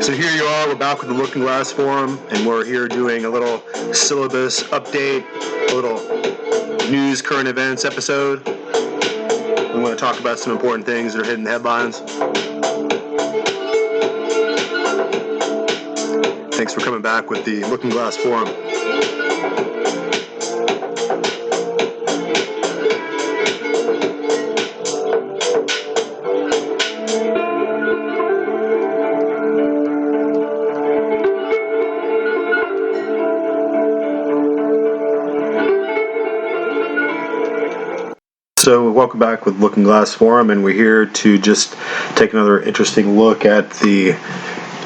So here you are, we're back with the Looking Glass Forum, and we're here doing a little syllabus update, a little news, current events episode. We want to talk about some important things that are hitting the headlines. Thanks for coming back with the Looking Glass Forum. So welcome back with Looking Glass Forum, and we're here to just take another interesting look at the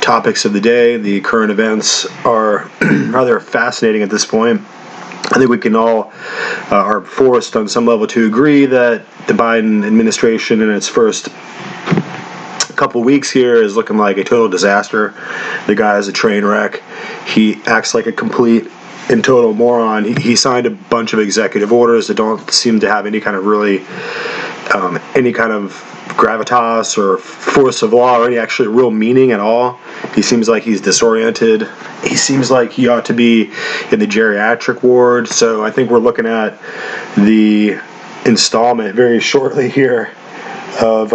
topics of the day. The current events are rather fascinating at this point. I think we can all are forced on some level to agree that the Biden administration in its first couple weeks here is looking like a total disaster. The guy is a train wreck. He acts like a complete and total moron. He signed a bunch of executive orders that don't seem to have any kind of really any kind of gravitas or force of law or any actually real meaning at all. He seems like he's disoriented. He seems like he ought to be in the geriatric ward. So I think we're looking at the installment very shortly here of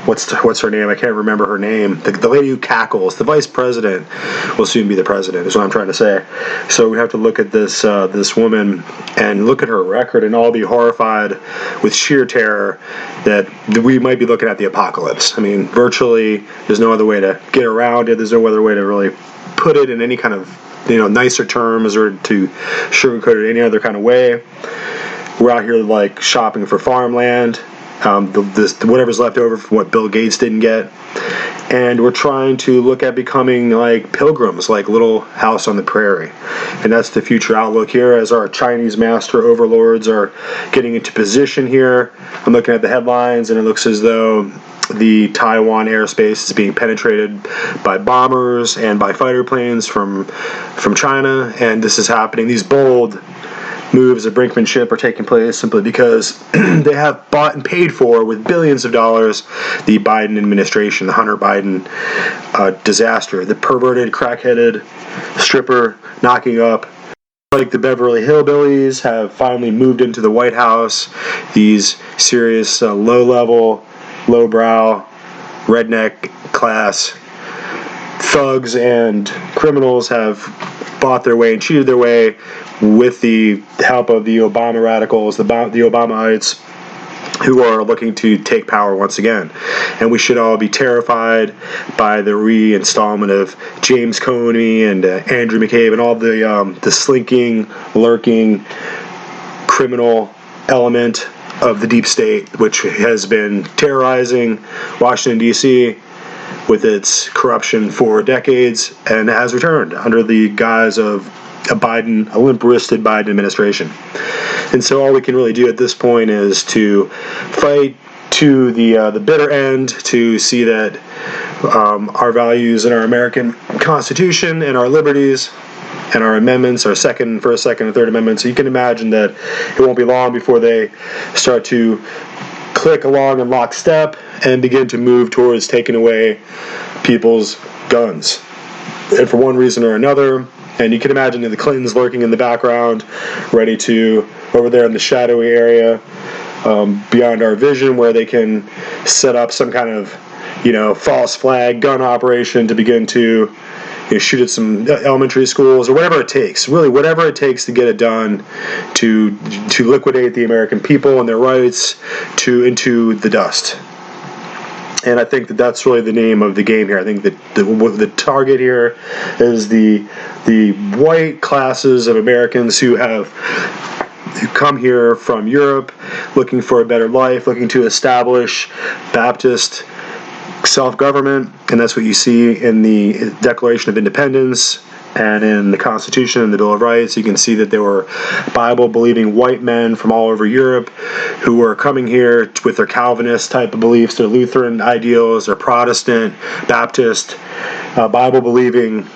what's her name? I can't remember her name. The lady who cackles, the vice president, will soon be the president, is what I'm trying to say. So we have to look at this woman and look at her record and all be horrified with sheer terror that we might be looking at the apocalypse. I mean, virtually, there's no other way to get around it. There's no other way to really put it in any kind of nicer terms or to sugarcoat it any other kind of way. We're out here like shopping for farmland. Whatever's left over from what Bill Gates didn't get, and we're trying to look at becoming like pilgrims, like Little House on the Prairie, and that's the future outlook here as our Chinese master overlords are getting into position here. I'm looking at the headlines, and it looks as though the Taiwan airspace is being penetrated by bombers and by fighter planes from China, and this is happening. These bold moves of brinkmanship are taking place simply because they have bought and paid for with billions of dollars the Biden administration, the Hunter Biden disaster, the perverted, crack-headed stripper knocking up like the Beverly Hillbillies have finally moved into the White House. These serious low-level, low-brow, redneck class thugs and criminals have bought their way and cheated their way with the help of the Obama radicals, the Obamaites, who are looking to take power once again. And we should all be terrified by the reinstallment of James Comey and Andrew McCabe and all the slinking, lurking, criminal element of the deep state, which has been terrorizing Washington D.C. with its corruption for decades and has returned under the guise of a limp-wristed Biden administration. And so all we can really do at this point is to fight to the bitter end to see that our values and our American Constitution and our liberties and our amendments, our first, second, and third amendments. So you can imagine that it won't be long before they start to click along in lockstep and begin to move towards taking away people's guns. And for one reason or another, and you can imagine the Clintons lurking in the background, ready to, over there in the shadowy area, beyond our vision, where they can set up some kind of, false flag gun operation to begin to shoot at some elementary schools or whatever it takes. Really, whatever it takes to get it done to liquidate the American people and their rights into the dust. And I think that that's really the name of the game here. I think that the target here is the white classes of Americans who come here from Europe looking for a better life, looking to establish Baptist self-government, and that's what you see in the Declaration of Independence and in the Constitution and the Bill of Rights. You can see that there were Bible-believing white men from all over Europe who were coming here with their Calvinist type of beliefs, their Lutheran ideals, their Protestant, Baptist, Bible-believing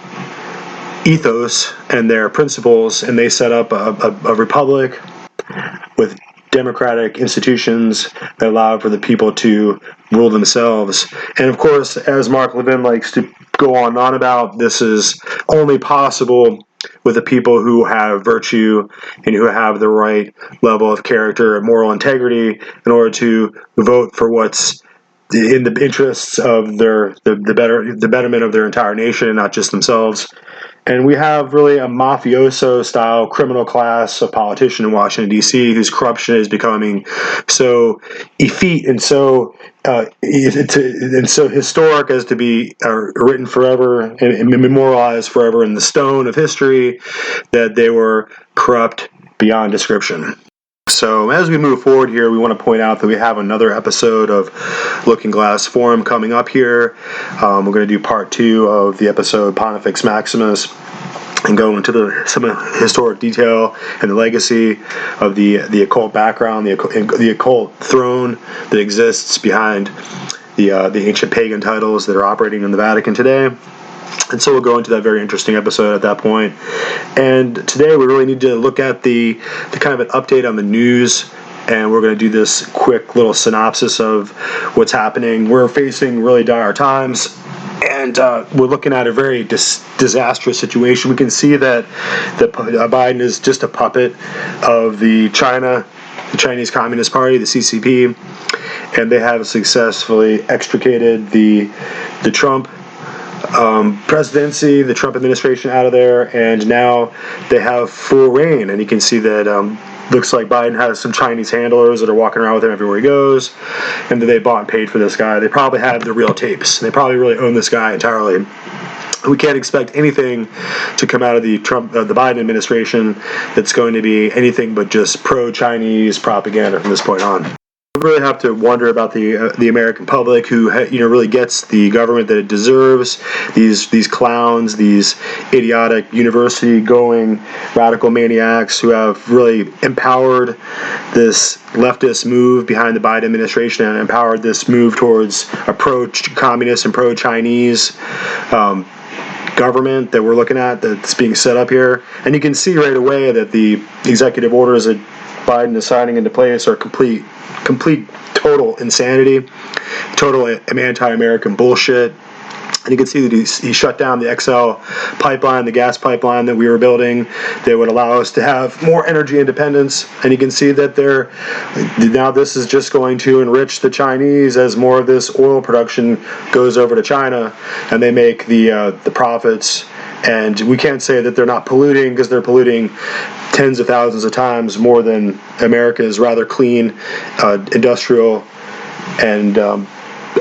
ethos and their principles, and they set up a republic with democratic institutions that allow for the people to rule themselves. And of course, as Mark Levin likes to go on and on about, this is only possible with the people who have virtue and who have the right level of character and moral integrity in order to vote for what's in the interests of the betterment of their entire nation, not just themselves. And we have really a mafioso-style criminal class of politician in Washington, D.C., whose corruption is becoming so effete and so historic as to be written forever and memorialized forever in the stone of history, that they were corrupt beyond description. So as we move forward here, we want to point out that we have another episode of Looking Glass Forum coming up here. We're going to do part 2 of the episode Pontifex Maximus and go into some historic detail and the legacy of the occult background, the occult throne that exists behind the ancient pagan titles that are operating in the Vatican today. And so we'll go into that very interesting episode at that point. And today we really need to look at the kind of an update on the news, and we're going to do this quick little synopsis of what's happening. We're facing really dire times, and we're looking at a very disastrous situation. We can see that Biden is just a puppet of the Chinese Communist Party, the CCP, and they have successfully extricated the Trump presidency, the Trump administration out of there, and now they have full reign. And you can see that looks like Biden has some Chinese handlers that are walking around with him everywhere he goes, and that they bought and paid for this guy. They probably have the real tapes. They probably really own this guy entirely. We can't expect anything to come out of the Biden administration that's going to be anything but just pro-Chinese propaganda from this point on. We really have to wonder about the American public, who really gets the government that it deserves. These clowns, these idiotic university-going radical maniacs who have really empowered this leftist move behind the Biden administration and empowered this move towards a pro-communist and pro-Chinese government that we're looking at that's being set up here. And you can see right away that the executive orders that Biden is signing into place are complete total insanity, total anti-American bullshit. And you can see that he shut down the XL pipeline, the gas pipeline that we were building that would allow us to have more energy independence. And you can see that now this is just going to enrich the Chinese as more of this oil production goes over to China, and they make the profits. And we can't say that they're not polluting, because they're polluting tens of thousands of times more than America's rather clean industrial and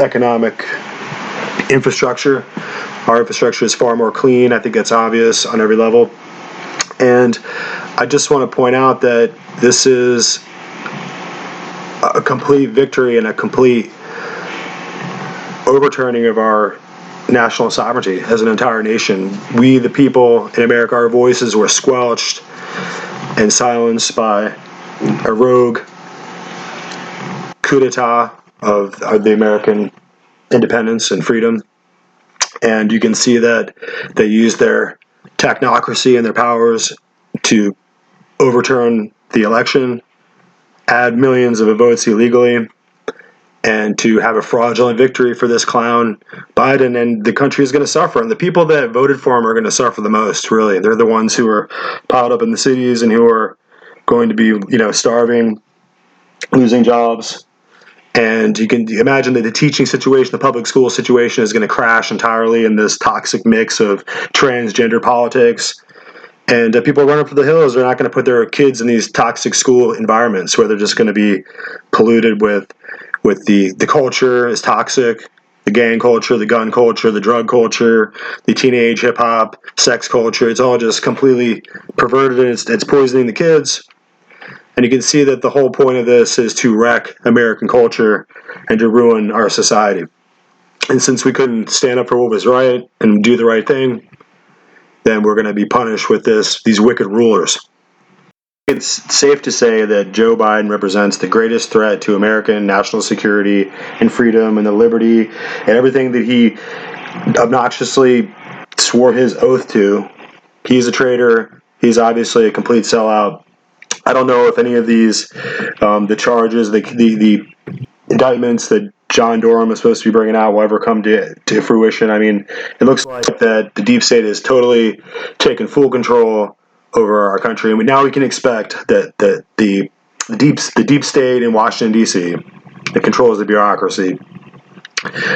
economic infrastructure. Our infrastructure is far more clean. I think that's obvious on every level. And I just want to point out that this is a complete victory and a complete overturning of our national sovereignty as an entire nation. We, the people in America, our voices were squelched and silenced by a rogue coup d'etat of the American independence and freedom. And you can see that they use their technocracy and their powers to overturn the election, add millions of votes illegally, and to have a fraudulent victory for this clown Biden. And the country is going to suffer, and the people that voted for him are going to suffer the most, really. They're the ones who are piled up in the cities and who are going to be, starving, losing jobs. And you can imagine that the teaching situation, the public school situation, is going to crash entirely in this toxic mix of transgender politics. And people are running for the hills. They're not going to put their kids in these toxic school environments where they're just going to be polluted with the culture is toxic, the gang culture, the gun culture, the drug culture, the teenage hip-hop, sex culture. It's all just completely perverted, and it's poisoning the kids. And you can see that the whole point of this is to wreck American culture and to ruin our society. And since we couldn't stand up for what was right and do the right thing, then we're going to be punished with these wicked rulers. It's safe to say that Joe Biden represents the greatest threat to American national security and freedom and the liberty and everything that he obnoxiously swore his oath to. He's a traitor. He's obviously a complete sellout. I don't know if any of these, the charges, the indictments that John Durham is supposed to be bringing out will ever come to fruition. I mean, it looks like that the deep state has totally taken full control over our country, and now we can expect that the deep state in Washington D.C. that controls the bureaucracy,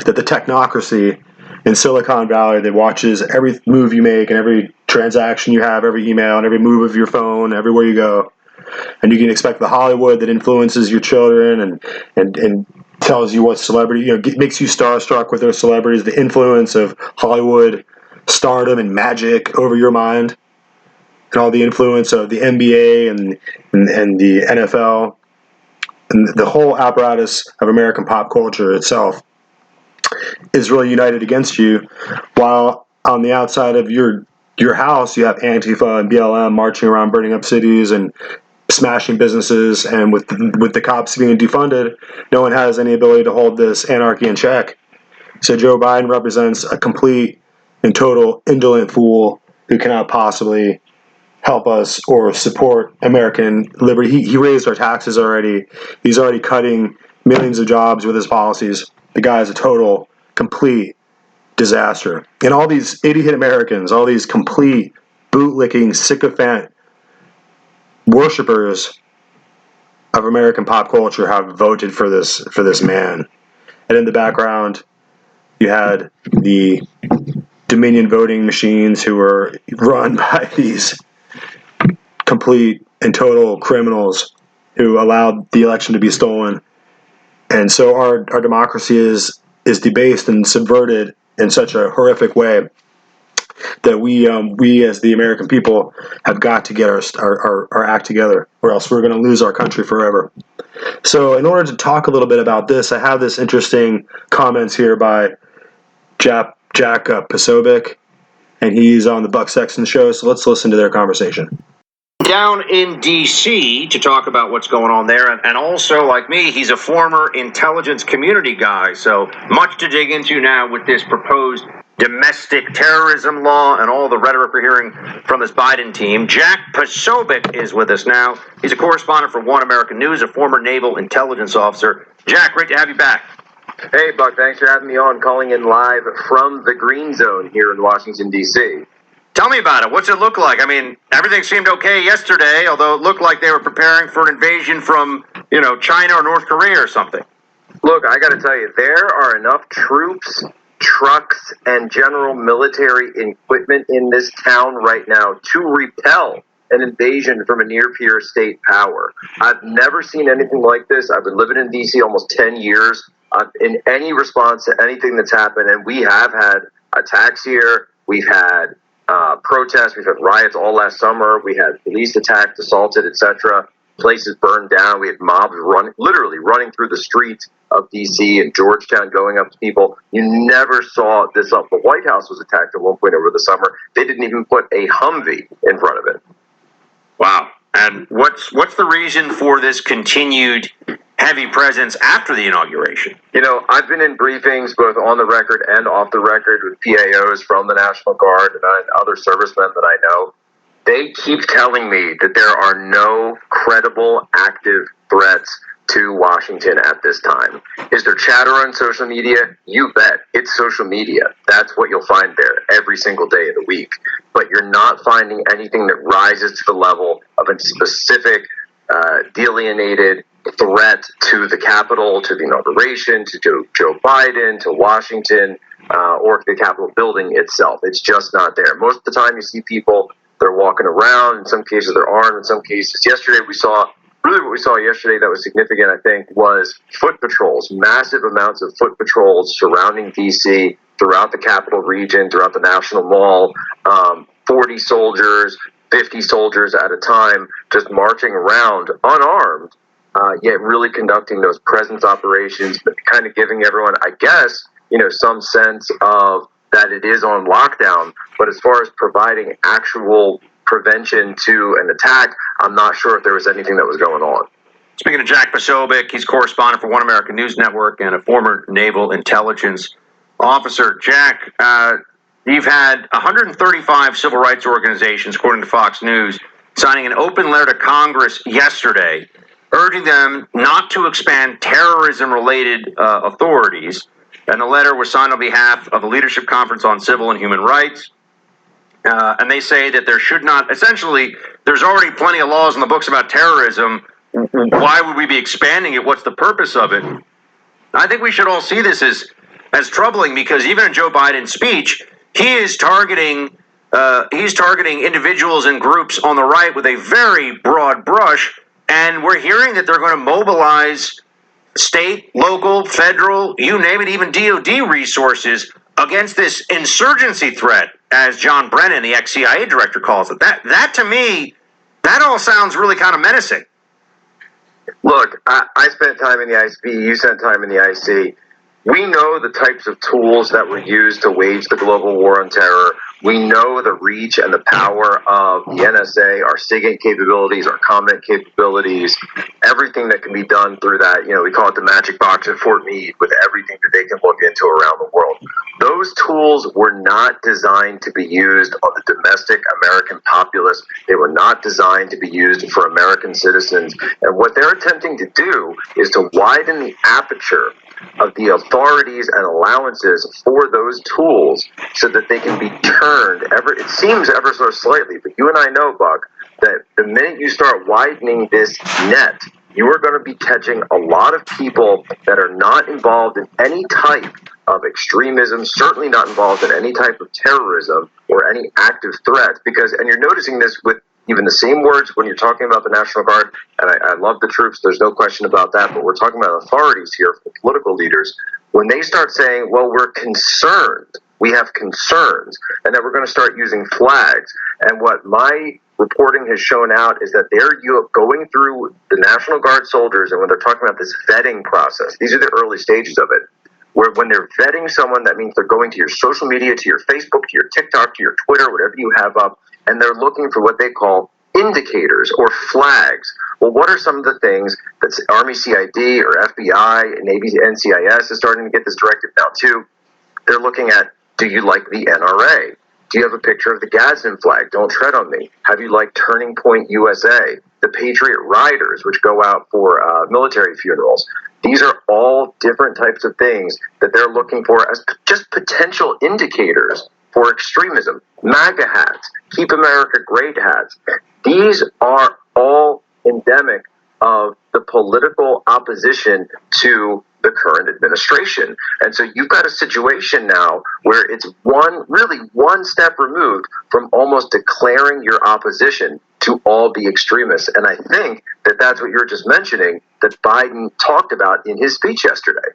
that the technocracy in Silicon Valley that watches every move you make and every transaction you have, every email and every move of your phone, everywhere you go. And you can expect the Hollywood that influences your children and tells you what celebrity, makes you starstruck with those celebrities, the influence of Hollywood stardom and magic over your mind, and all the influence of the NBA and the NFL, and the whole apparatus of American pop culture itself is really united against you, while on the outside of your house you have Antifa and BLM marching around, burning up cities and smashing businesses, and with the cops being defunded, no one has any ability to hold this anarchy in check. So Joe Biden represents a complete and total indolent fool who cannot possibly help us or support American liberty. He raised our taxes already. He's already cutting millions of jobs with his policies. The guy is a total, complete disaster. And all these idiot Americans, all these complete bootlicking, sycophant worshippers of American pop culture have voted for this man. And in the background, you had the Dominion voting machines who were run by these complete and total criminals who allowed the election to be stolen. And so our democracy is debased and subverted in such a horrific way that we as the American people have got to get our act together, or else we're going to lose our country forever. So in order to talk a little bit about this, I have this interesting comments here by Jack Posobiec, and he's on the Buck Sexton show, so let's listen to their conversation. Down in D.C. to talk about what's going on there, and also, like me, he's a former intelligence community guy, so much to dig into now with this proposed domestic terrorism law and all the rhetoric we're hearing from this Biden team. Jack Posobiec is with us now. He's a correspondent for One American News, a former naval intelligence officer. Jack, great to have you back. Hey, Buck, thanks for having me on, calling in live from the Green Zone here in Washington, D.C. Tell me about it. What's it look like? I mean, everything seemed okay yesterday, although it looked like they were preparing for an invasion from, China or North Korea or something. Look, I got to tell you, there are enough troops, trucks, and general military equipment in this town right now to repel an invasion from a near-peer state power. I've never seen anything like this. I've been living in D.C. almost 10 years. In any response to anything that's happened, and we have had attacks here, we've had protests, we've had riots all last summer, we had police attacked, assaulted, etc., places burned down, we had mobs literally running through the streets of D.C. and Georgetown going up to people. You never saw this up. The White House was attacked at one point over the summer. They didn't even put a Humvee in front of it. Wow. And what's the reason for this continued heavy presence after the inauguration? I've been in briefings both on the record and off the record with PAOs from the National Guard and other servicemen that I know. They keep telling me that there are no credible active threats to Washington at this time. Is there chatter on social media? You bet. It's social media. That's what you'll find there every single day of the week. But you're not finding anything that rises to the level of a specific, delineated threat to the Capitol, to the inauguration, to Joe Biden, to Washington, or the Capitol building itself. It's just not there. Most of the time you see people, they're walking around. In some cases they're armed. In some cases, what we saw yesterday that was significant, I think, was foot patrols, massive amounts of foot patrols surrounding D.C., throughout the Capitol region, throughout the National Mall, 40 soldiers, 50 soldiers at a time, just marching around unarmed, yet really conducting those presence operations, but kind of giving everyone, I guess, some sense of that it is on lockdown. But as far as providing actual prevention to an attack, I'm not sure if there was anything that was going on. Speaking of Jack Posobiec, he's correspondent for One American News Network and a former naval intelligence officer. Jack, you've had 135 civil rights organizations, according to Fox News, signing an open letter to Congress yesterday, urging them not to expand terrorism-related authorities. And the letter was signed on behalf of the Leadership Conference on Civil and Human Rights. And they say that there should not, essentially, there's already plenty of laws in the books about terrorism. Why would we be expanding it? What's the purpose of it? I think we should all see this as troubling, because even in Joe Biden's speech, he is targeting individuals and groups on the right with a very broad brush, and we're hearing that they're going to mobilize state, local, federal, you name it, even DOD resources against this insurgency threat, as John Brennan, the ex-CIA director, calls it. That to me, that all sounds really kind of menacing. Look, I spent time in the ICB, you spent time in the IC. We know the types of tools that were used to wage the global war on terror. We know the reach and the power of the NSA, our SIGINT capabilities, our comment capabilities, everything that can be done through that. You know, we call it the magic box at Fort Meade, with everything that they can look into around the world. Those tools were not designed to be used on the domestic American populace. They were not designed to be used for American citizens. And what they're attempting to do is to widen the aperture of the authorities and allowances for those tools so that they can be turned it seems ever so slightly, but you and I know, Buck, that the minute you start widening this net, you are going to be catching a lot of people that are not involved in any type of extremism, certainly not involved in any type of terrorism or any active threat, and you're noticing this with even the same words when you're talking about the National Guard, and I love the troops, there's no question about that, but we're talking about authorities here, political leaders. When they start saying, well, we're concerned, we have concerns, and that we're going to start using flags, and what my reporting has shown out is that they're going through the National Guard soldiers, and when they're talking about this vetting process, these are the early stages of it, where when they're vetting someone, that means they're going to your social media, to your Facebook, to your TikTok, to your Twitter, whatever you have up, and they're looking for what they call indicators or flags. Well, what are some of the things that Army CID or FBI and Navy NCIS is starting to get this directive now too? They're looking at, do you like the NRA? Do you have a picture of the Gadsden flag? Don't tread on me. Have you liked Turning Point USA? The Patriot Riders, which go out for military funerals. These are all different types of things that they're looking for as just potential indicators for extremism. MAGA hats, Keep America Great hats. These are all endemic of the political opposition to the current administration. And so you've got a situation now where it's one step removed from almost declaring your opposition to all the extremists. And I think that that's what you're just mentioning, that Biden talked about in his speech yesterday.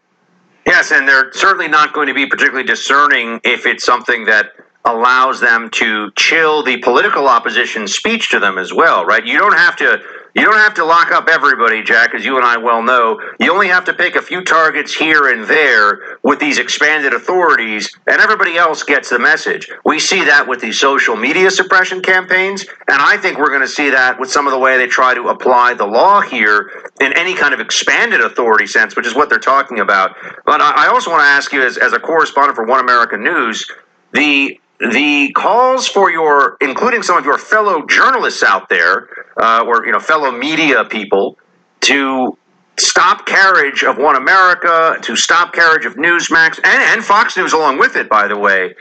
Yes, and they're certainly not going to be particularly discerning if it's something that allows them to chill the political opposition's speech to them as well, right? You don't have to lock up everybody, Jack, as you and I well know. You only have to pick a few targets here and there with these expanded authorities, and everybody else gets the message. We see that with these social media suppression campaigns, and I think we're going to see that with some of the way they try to apply the law here in any kind of expanded authority sense, which is what they're talking about. But I also want to ask you, as a correspondent for One America News, the calls for including some of your fellow journalists out there, or fellow media people, to stop carriage of One America, to stop carriage of Newsmax, and Fox News along with it, by the way.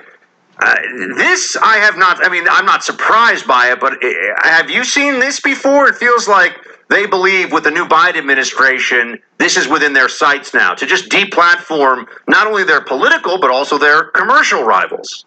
This I have not. I mean, I'm not surprised by it, but have you seen this before? It feels like they believe with the new Biden administration, this is within their sights now, to just deplatform not only their political but also their commercial rivals.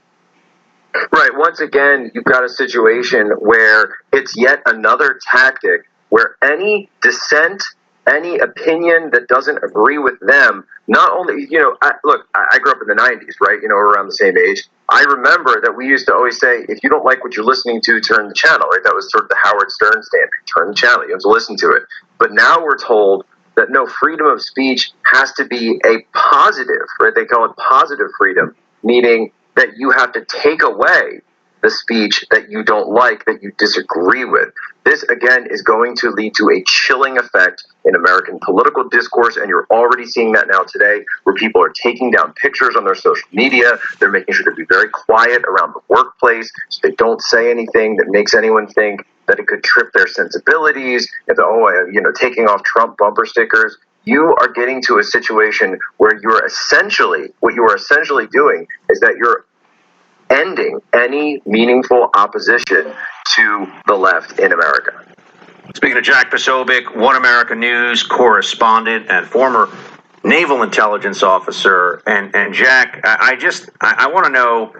Right. Once again, you've got a situation where it's yet another tactic where any dissent, any opinion that doesn't agree with them, not only, I grew up in the 90s, right? We're around the same age. I remember that we used to always say, if you don't like what you're listening to, turn the channel, right? That was sort of the Howard Stern standard. Turn the channel. You have to listen to it. But now we're told that no, freedom of speech has to be a positive, right? They call it positive freedom, meaning that you have to take away the speech that you don't like, that you disagree with. This, again, is going to lead to a chilling effect in American political discourse, and you're already seeing that now today, where people are taking down pictures on their social media. They're making sure to be very quiet around the workplace, so they don't say anything that makes anyone think that it could trip their sensibilities, taking off Trump bumper stickers. You are getting to a situation where what you are essentially doing is that you're ending any meaningful opposition to the left in America. Speaking of Jack Posobiec, One America News correspondent and former naval intelligence officer, and Jack, I want to know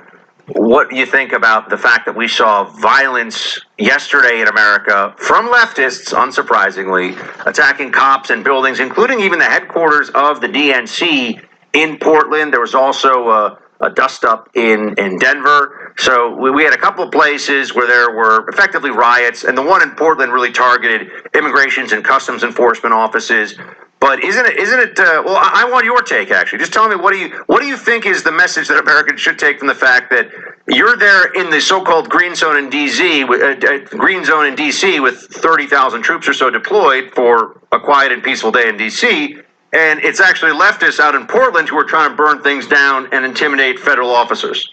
what you think about the fact that we saw violence yesterday in America from leftists, unsurprisingly, attacking cops and buildings, including even the headquarters of the DNC in Portland. There was also a dust-up in Denver. So we had a couple of places where there were effectively riots, and the one in Portland really targeted immigrations and customs enforcement offices. But isn't it? Well, I want your take, actually. Just tell me, what do you think is the message that Americans should take from the fact that you're there in the so-called green zone in D.C. with 30,000 troops or so deployed for a quiet and peaceful day in D.C., and it's actually leftists out in Portland who are trying to burn things down and intimidate federal officers?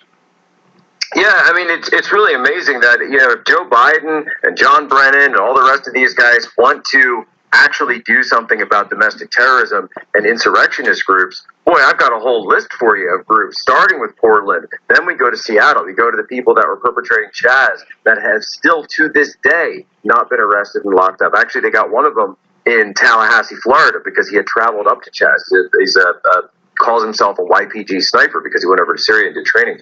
Yeah, I mean, it's really amazing that, Joe Biden and John Brennan and all the rest of these guys want to actually do something about domestic terrorism and insurrectionist groups. Boy, I've got a whole list for you of groups, starting with Portland. Then we go to Seattle. We go to the people that were perpetrating Chaz that have still to this day not been arrested and locked up. Actually, they got one of them in Tallahassee, Florida, because he had traveled up to Chaz. He's calls himself a YPG sniper because he went over to Syria and did training.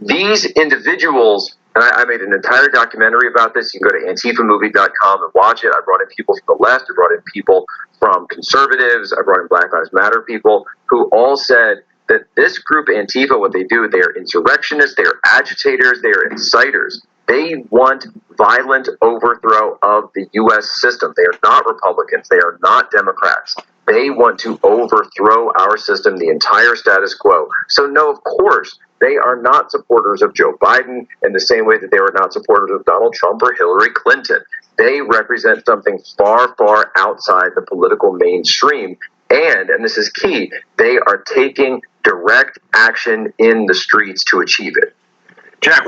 These individuals, and I made an entire documentary about this. You can go to antifamovie.com and watch it. I brought in people from the left. I brought in people from conservatives. I brought in Black Lives Matter people who all said that this group, Antifa, what they do, they are insurrectionists, they are agitators, they are inciters. They want violent overthrow of the U.S. system. They are not Republicans. They are not Democrats. They want to overthrow our system, the entire status quo. So no, of course, they are not supporters of Joe Biden in the same way that they were not supporters of Donald Trump or Hillary Clinton. They represent something far, far outside the political mainstream. And this is key, they are taking direct action in the streets to achieve it. Jack,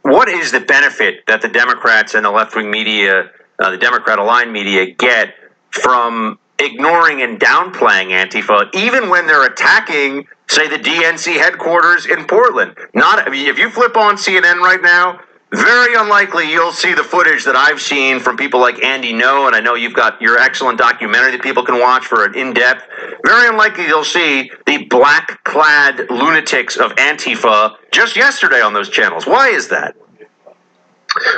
what is the benefit that the Democrats and the left-wing media, the Democrat-aligned media, get from ignoring and downplaying Antifa, even when they're attacking, say, the DNC headquarters in Portland? If you flip on CNN right now, very unlikely you'll see the footage that I've seen from people like Andy No, and I know you've got your excellent documentary that people can watch for an in-depth. Very unlikely you'll see the black-clad lunatics of Antifa just yesterday on those channels. Why is that?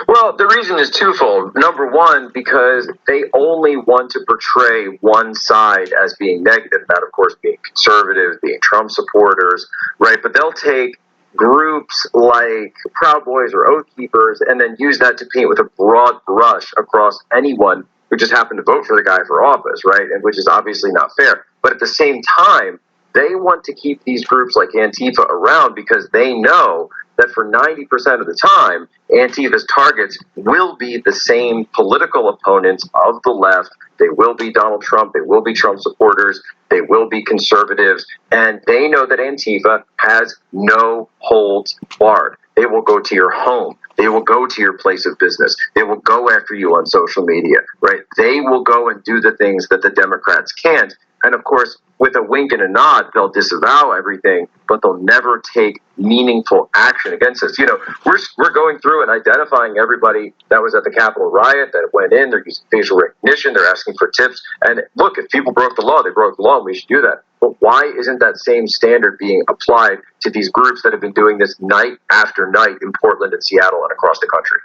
Well, the reason is twofold. Number one, because they only want to portray one side as being negative, that, of course, being conservatives, being Trump supporters, right? But they'll take groups like Proud Boys or Oath Keepers and then use that to paint with a broad brush across anyone who just happened to vote for the guy for office, right? And which is obviously not fair. But at the same time, they want to keep these groups like Antifa around because they know that for 90% of the time, Antifa's targets will be the same political opponents of the left. They will be Donald Trump. They will be Trump supporters. They will be conservatives. And they know that Antifa has no holds barred. They will go to your home. They will go to your place of business. They will go after you on social media, right? They will go and do the things that the Democrats can't. And of course, with a wink and a nod, they'll disavow everything, but they'll never take meaningful action against us. We're going through and identifying everybody that was at the Capitol riot, that went in. They're using facial recognition. They're asking for tips. And look, if people broke the law, they broke the law, and we should do that. But why isn't that same standard being applied to these groups that have been doing this night after night in Portland and Seattle and across the country?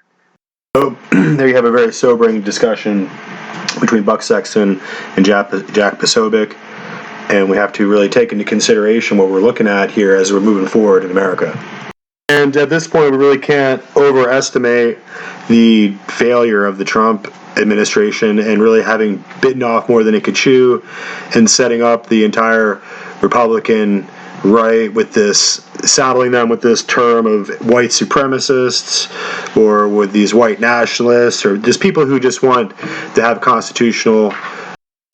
So there you have a very sobering discussion between Buck Sexton and Jack Posobiec, and we have to really take into consideration what we're looking at here as we're moving forward in America. And at this point, we really can't overestimate the failure of the Trump administration and really having bitten off more than it could chew and setting up the entire Republican right with this, saddling them with this term of white supremacists or with these white nationalists or just people who just want to have constitutional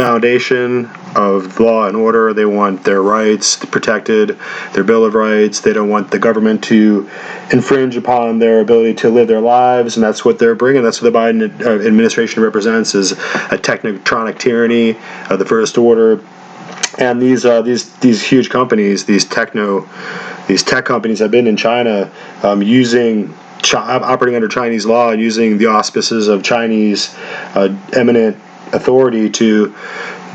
foundation of law and order. They want their rights protected, their Bill of Rights. They don't want the government to infringe upon their ability to live their lives, and that's what they're bringing. That's what the Biden administration represents, is a technocratic tyranny of the first order. And these huge companies, these tech companies, have been in China, operating under Chinese law, using the auspices of Chinese eminent authority to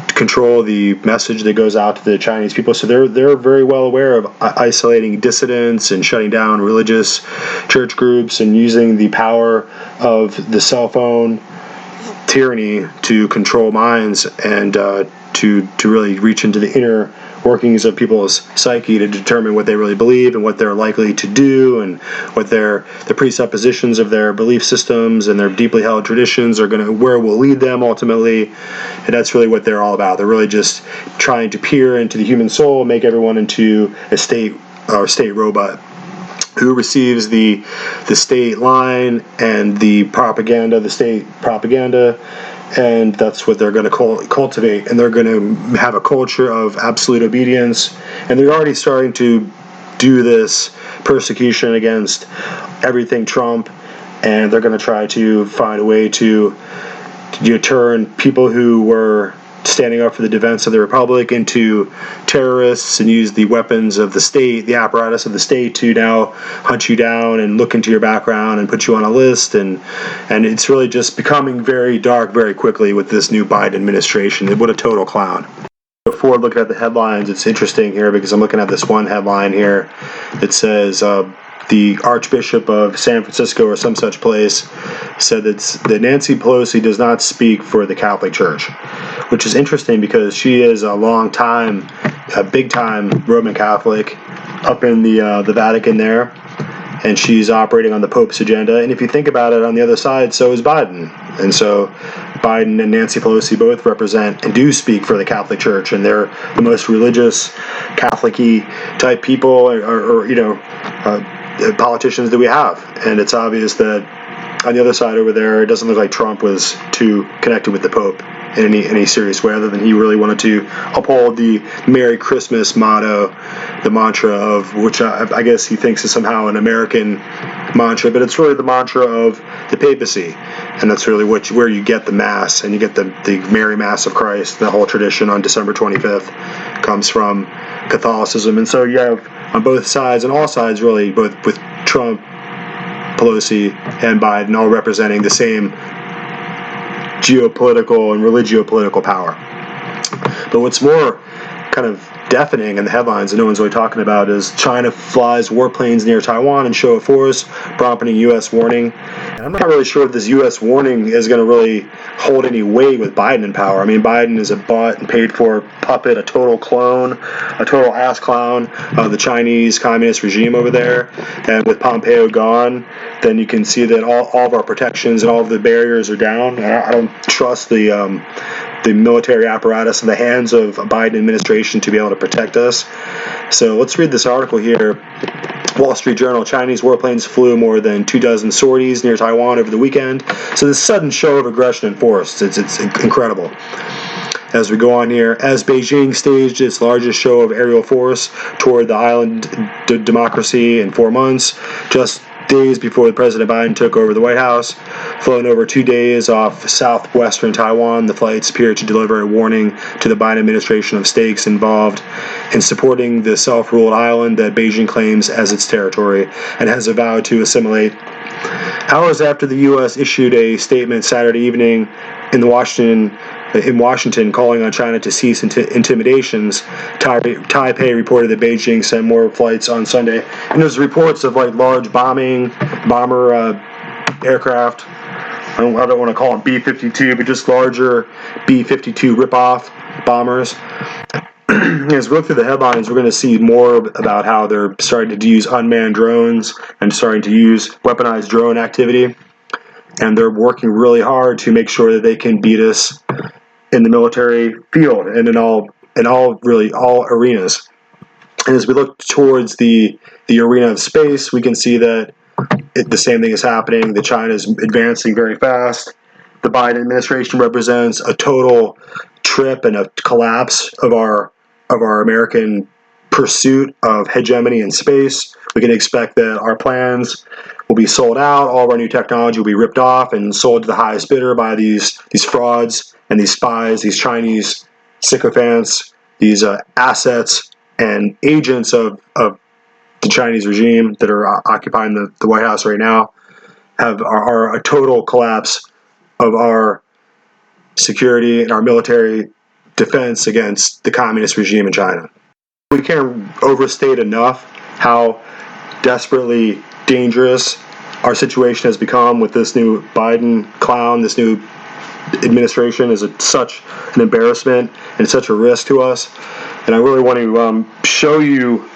control the message that goes out to the Chinese people. So they're very well aware of isolating dissidents and shutting down religious church groups and using the power of the cell phone tyranny to control minds and to really reach into the inner workings of people's psyche to determine what they really believe and what they're likely to do, and what the presuppositions of their belief systems and their deeply held traditions are where will lead them ultimately. And that's really what they're all about. They're really just trying to peer into the human soul, make everyone into a state robot who receives the state line and the state propaganda. And that's what they're going to cultivate, and they're going to have a culture of absolute obedience. And they're already starting to do this persecution against everything Trump, and they're going to try to find a way to turn people who were standing up for the defense of the republic into terrorists, and use the weapons of the state, the apparatus of the state, to now hunt you down and look into your background and put you on a list. And it's really just becoming very dark very quickly with this new Biden administration. What a total clown. Before looking at the headlines, it's interesting here because I'm looking at this one headline here that says the Archbishop of San Francisco or some such place said that Nancy Pelosi does not speak for the Catholic Church, which is interesting because she is a big-time Roman Catholic up in the Vatican there, and she's operating on the Pope's agenda. And if you think about it, on the other side, so is Biden. And so Biden and Nancy Pelosi both represent and do speak for the Catholic Church, and they're the most religious, Catholic-y type people, or politicians that we have. And it's obvious that on the other side over there, it doesn't look like Trump was too connected with the Pope in any serious way, other than he really wanted to uphold the Merry Christmas motto, the mantra of which I guess he thinks is somehow an American mantra, but it's really the mantra of the papacy. And that's really where you get the Mass, and you get the Mary Mass of Christ. The whole tradition on December 25th comes from Catholicism. And so you have on both sides, and all sides really, both with Trump, Pelosi, and Biden, all representing the same geopolitical and religio-political power. But what's more kind of deafening in the headlines that no one's really talking about is China flies warplanes near Taiwan in show of force, prompting U.S. warning. And I'm not really sure if this U.S. warning is going to really hold any weight with Biden in power. I mean, Biden is a bought and paid for puppet, a total clone, a total ass clown of the Chinese communist regime over there. And with Pompeo gone, then you can see that all of our protections and all of the barriers are down. And I don't trust the military apparatus in the hands of a Biden administration to be able to protect us. So let's read this article here. Wall Street Journal: Chinese warplanes flew more than 24 sorties near Taiwan over the weekend. So this sudden show of aggression and force, it's incredible. As we go on here, as Beijing staged its largest show of aerial force toward the island democracy in 4 months, just days before President Biden took over the White House, flown over 2 days off southwestern Taiwan, the flights appear to deliver a warning to the Biden administration of stakes involved in supporting the self-ruled island that Beijing claims as its territory and has vowed to assimilate. Hours after the U.S. issued a statement Saturday evening in Washington calling on China to cease intimidations, Taipei reported that Beijing sent more flights on Sunday. And there's reports of large bomber aircraft. I don't want to call them B-52, but just larger B-52 ripoff bombers. As we look through the headlines, we're going to see more about how they're starting to use unmanned drones and starting to use weaponized drone activity. And they're working really hard to make sure that they can beat us in the military field and in all arenas. And as we look towards the arena of space, we can see that the same thing is happening. That China is advancing very fast. The Biden administration represents a total trip and a collapse of our American pursuit of hegemony in space. We can expect that our plans will be sold out. All of our new technology will be ripped off and sold to the highest bidder by these frauds and these spies, these Chinese sycophants, these assets and agents of the Chinese regime that are occupying the White House right now are a total collapse of our security and our military defense against the communist regime in China. We can't overstate enough how desperately dangerous our situation has become with this new Biden clown. This new administration is such an embarrassment and such a risk to us. And I really want to show you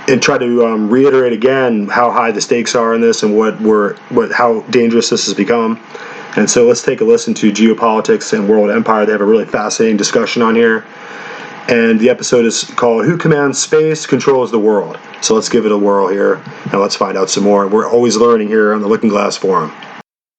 and try to reiterate again how high the stakes are in this and how dangerous this has become. And so let's take a listen to Geopolitics and World Empire. They have a really fascinating discussion on here. And the episode is called Who Commands Space Controls the World. So let's give it a whirl here and let's find out some more. We're always learning here on the Looking Glass Forum.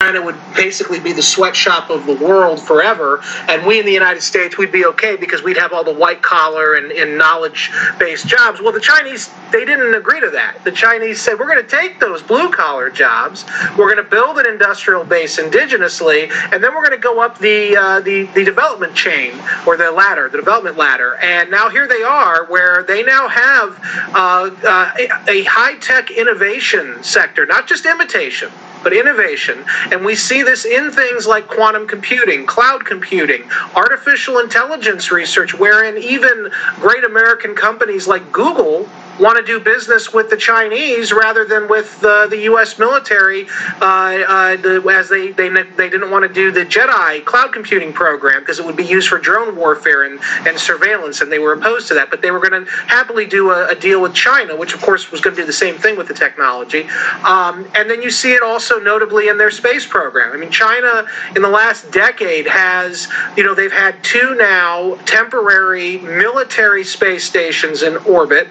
China would basically be the sweatshop of the world forever, and we in the United States, we'd be okay because we'd have all the white-collar and knowledge-based jobs. Well, the Chinese, they didn't agree to that. The Chinese said, we're going to take those blue-collar jobs, we're going to build an industrial base indigenously, and then we're going to go up the development chain, or the development ladder. And now here they are, where they now have a high-tech innovation sector, not just imitation, but innovation. And we see this in things like quantum computing, cloud computing, artificial intelligence research, wherein even great American companies like Google want to do business with the Chinese rather than with the U.S. military, as they didn't want to do the Jedi cloud computing program because it would be used for drone warfare and surveillance, and they were opposed to that. But they were going to happily do a deal with China, which of course was going to do the same thing with the technology. And then you see it also notably in their space program. I mean, China in the last decade has, they've had 2 now temporary military space stations in orbit.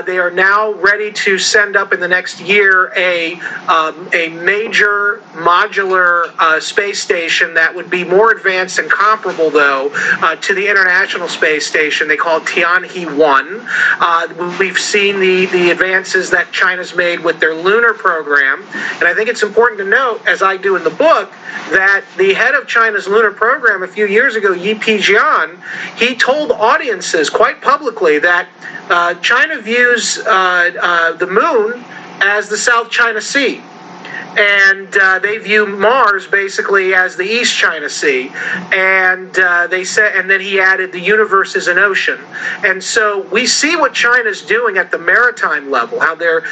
They are now ready to send up in the next year a major modular space station that would be more advanced and comparable, though, to the International Space Station. They call it Tianhe-1. We've seen the advances that China's made with their lunar program, and I think it's important to note, as I do in the book, that the head of China's lunar program a few years ago, Yi Pijian, he told audiences quite publicly that China views the moon as the South China Sea. And they view Mars basically as the East China Sea, and they said, and then he added, the universe is an ocean. And so we see what China's doing at the maritime level, how they're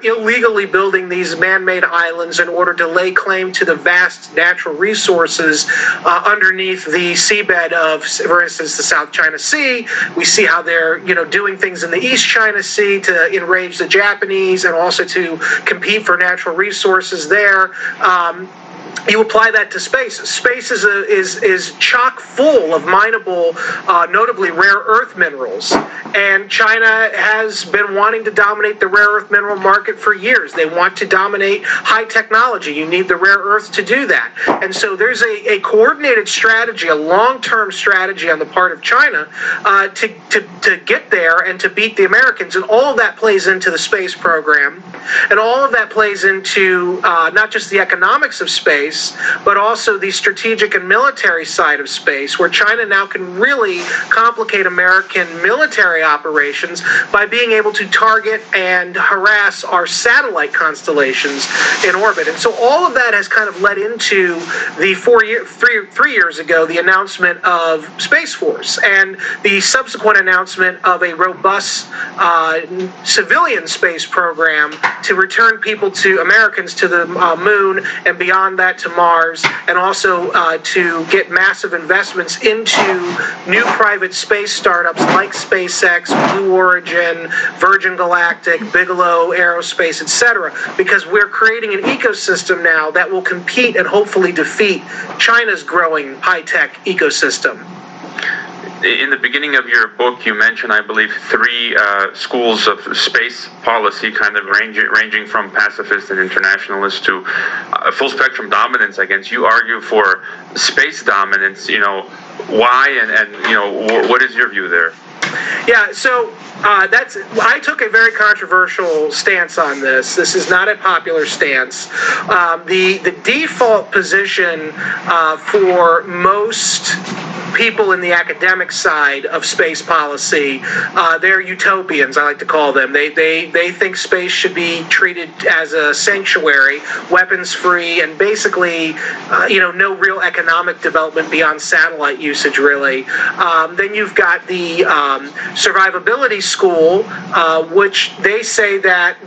illegally building these man-made islands in order to lay claim to the vast natural resources underneath the seabed of, for instance, the South China Sea. We see how they're doing things in the East China Sea to enrage the Japanese and also to compete for natural resources there. You apply that to space. Space is chock full of mineable, notably rare earth minerals. And China has been wanting to dominate the rare earth mineral market for years. They want to dominate high technology. You need the rare earths to do that. And so there's a coordinated strategy, a long-term strategy on the part of China to get there and to beat the Americans. And all of that plays into the space program. And all of that plays into not just the economics of space, but also the strategic and military side of space, where China now can really complicate American military operations by being able to target and harass our satellite constellations in orbit. And so all of that has kind of led into the 3 years ago, the announcement of Space Force and the subsequent announcement of a robust civilian space program to return Americans to the moon and beyond that to Mars, and also to get massive investments into new private space startups like SpaceX, Blue Origin, Virgin Galactic, Bigelow Aerospace, etc., because we're creating an ecosystem now that will compete and hopefully defeat China's growing high-tech ecosystem. in the beginning of your book, you mentioned, I believe, three schools of space policy, kind of ranging from pacifist and internationalist to full spectrum dominance. I guess you argue for space dominance. Why and what is your view there? Yeah, so I took a very controversial stance on this. This is not a popular stance. The default position for most people in the academic side of space policy, they're utopians, I like to call them. They think space should be treated as a sanctuary, weapons-free, and basically, no real economic development beyond satellite usage, really. Then you've got the survivability school, which they say that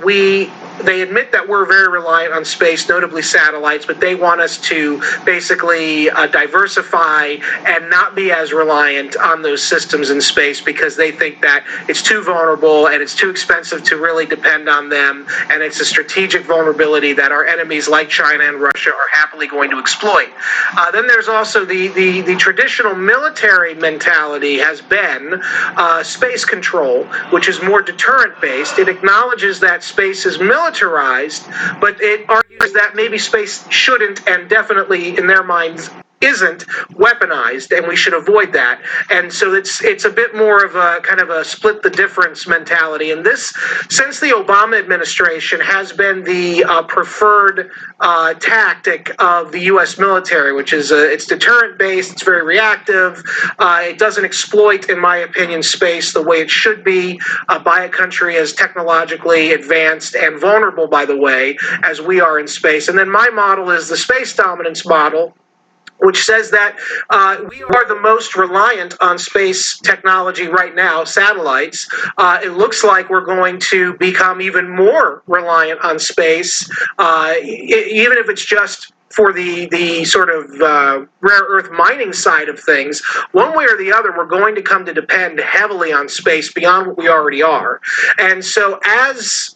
they admit that we're very reliant on space, notably satellites, but they want us to basically diversify and not be as reliant on those systems in space because they think that it's too vulnerable and it's too expensive to really depend on them, and it's a strategic vulnerability that our enemies like China and Russia are happily going to exploit. Then there's also the traditional military mentality has been space control, which is more deterrent-based. It acknowledges that space is militarized, but it argues that maybe space shouldn't, and definitely in their minds isn't, weaponized, and we should avoid that. And so it's a bit more of a kind of a split the difference mentality. And this, since the Obama administration, has been the preferred tactic of the U.S. military, which is it's deterrent based, it's very reactive, it doesn't exploit, in my opinion, space the way it should be by a country as technologically advanced and vulnerable, by the way, as we are in space. And then my model is the space dominance model, which says that we are the most reliant on space technology right now, satellites. It looks like we're going to become even more reliant on space, even if it's just for the sort of rare earth mining side of things. One way or the other, we're going to come to depend heavily on space beyond what we already are. And so as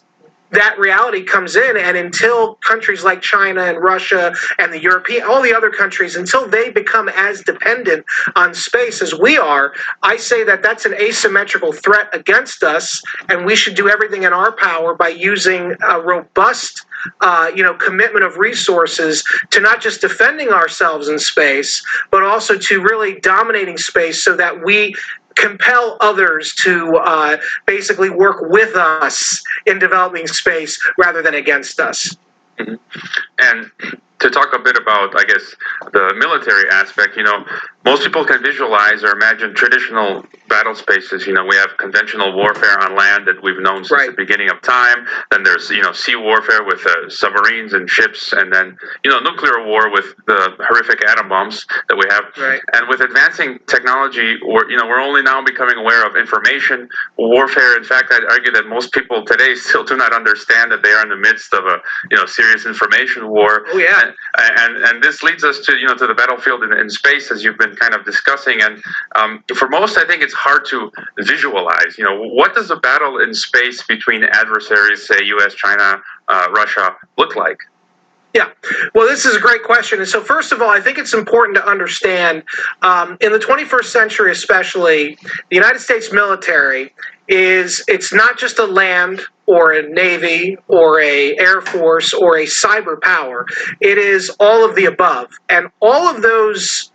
that reality comes in, and until countries like China and Russia and the European, all the other countries, until they become as dependent on space as we are, I say that that's an asymmetrical threat against us, and we should do everything in our power by using a robust commitment of resources to not just defending ourselves in space, but also to really dominating space so that we compel others to basically work with us in developing space rather than against us. Mm-hmm. And to talk a bit about, I guess, the military aspect, most people can visualize or imagine traditional battle spaces. We have conventional warfare on land that we've known since the beginning of time. Then there's, sea warfare with submarines and ships, and then, nuclear war with the horrific atom bombs that we have. Right. And with advancing technology, we're only now becoming aware of information warfare. In fact, I'd argue that most people today still do not understand that they are in the midst of a, serious information war. Oh, yeah. And this leads us to to the battlefield in space, as you've been kind of discussing. And for most, I think it's hard to visualize. What does a battle in space between adversaries, say U.S., China, Russia, look like? Yeah, well, this is a great question. And so first of all, I think it's important to understand, in the 21st century especially, the United States military it's not just a land or a navy or a air force or a cyber power. It is all of the above. And all of those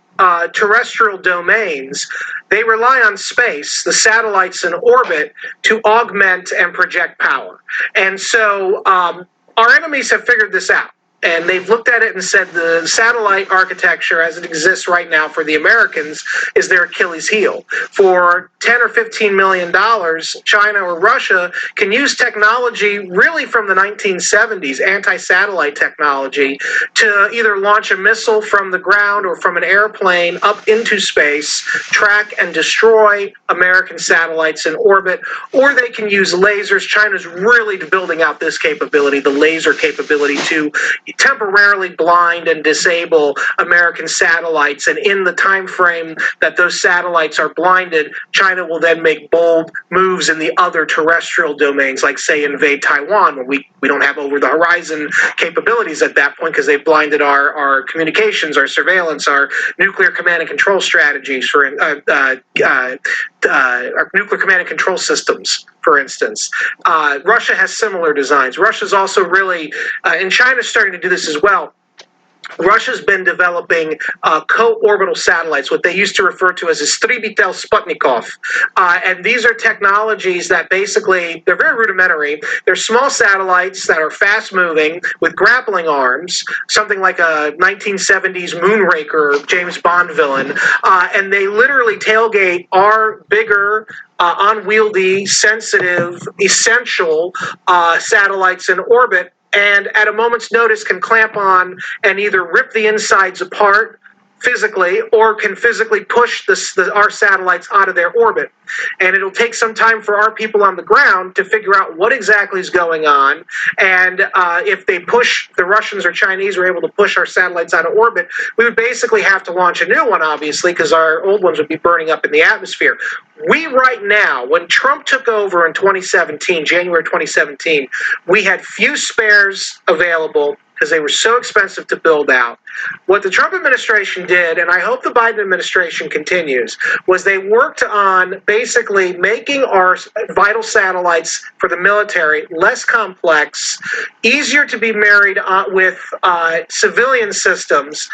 terrestrial domains, they rely on space, the satellites in orbit, to augment and project power. And so our enemies have figured this out. And they've looked at it and said the satellite architecture as it exists right now for the Americans is their Achilles heel. For $10 or $15 million, China or Russia can use technology really from the 1970s, anti-satellite technology, to either launch a missile from the ground or from an airplane up into space, track and destroy American satellites in orbit, or they can use lasers. China's really building out this capability, the laser capability, to temporarily blind and disable American satellites, and in the time frame that those satellites are blinded, China will then make bold moves in the other terrestrial domains, like say invade Taiwan, where we don't have over-the-horizon capabilities at that point because they've blinded our communications, our surveillance, our nuclear command and control strategies for our nuclear command and control systems, for instance. Russia has similar designs. Russia's also really, and China's starting to do this as well. Russia's been developing co-orbital satellites, what they used to refer to as Istrebitel Sputnikov. And these are technologies that basically, they're very rudimentary. They're small satellites that are fast-moving with grappling arms, something like a 1970s Moonraker James Bond villain. And they literally tailgate our bigger, unwieldy, sensitive, essential satellites in orbit, and at a moment's notice can clamp on and either rip the insides apart physically or can physically push our satellites out of their orbit. And it'll take some time for our people on the ground to figure out what exactly is going on. And if they push, the Russians or Chinese are able to push our satellites out of orbit, we would basically have to launch a new one, obviously, because our old ones would be burning up in the atmosphere. We right now, when Trump took over in 2017, January 2017, we had few spares available because they were so expensive to build out. What the Trump administration did, and I hope the Biden administration continues, was they worked on basically making our vital satellites for the military less complex, easier to be married with civilian systems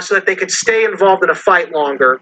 so that they could stay involved in a fight longer.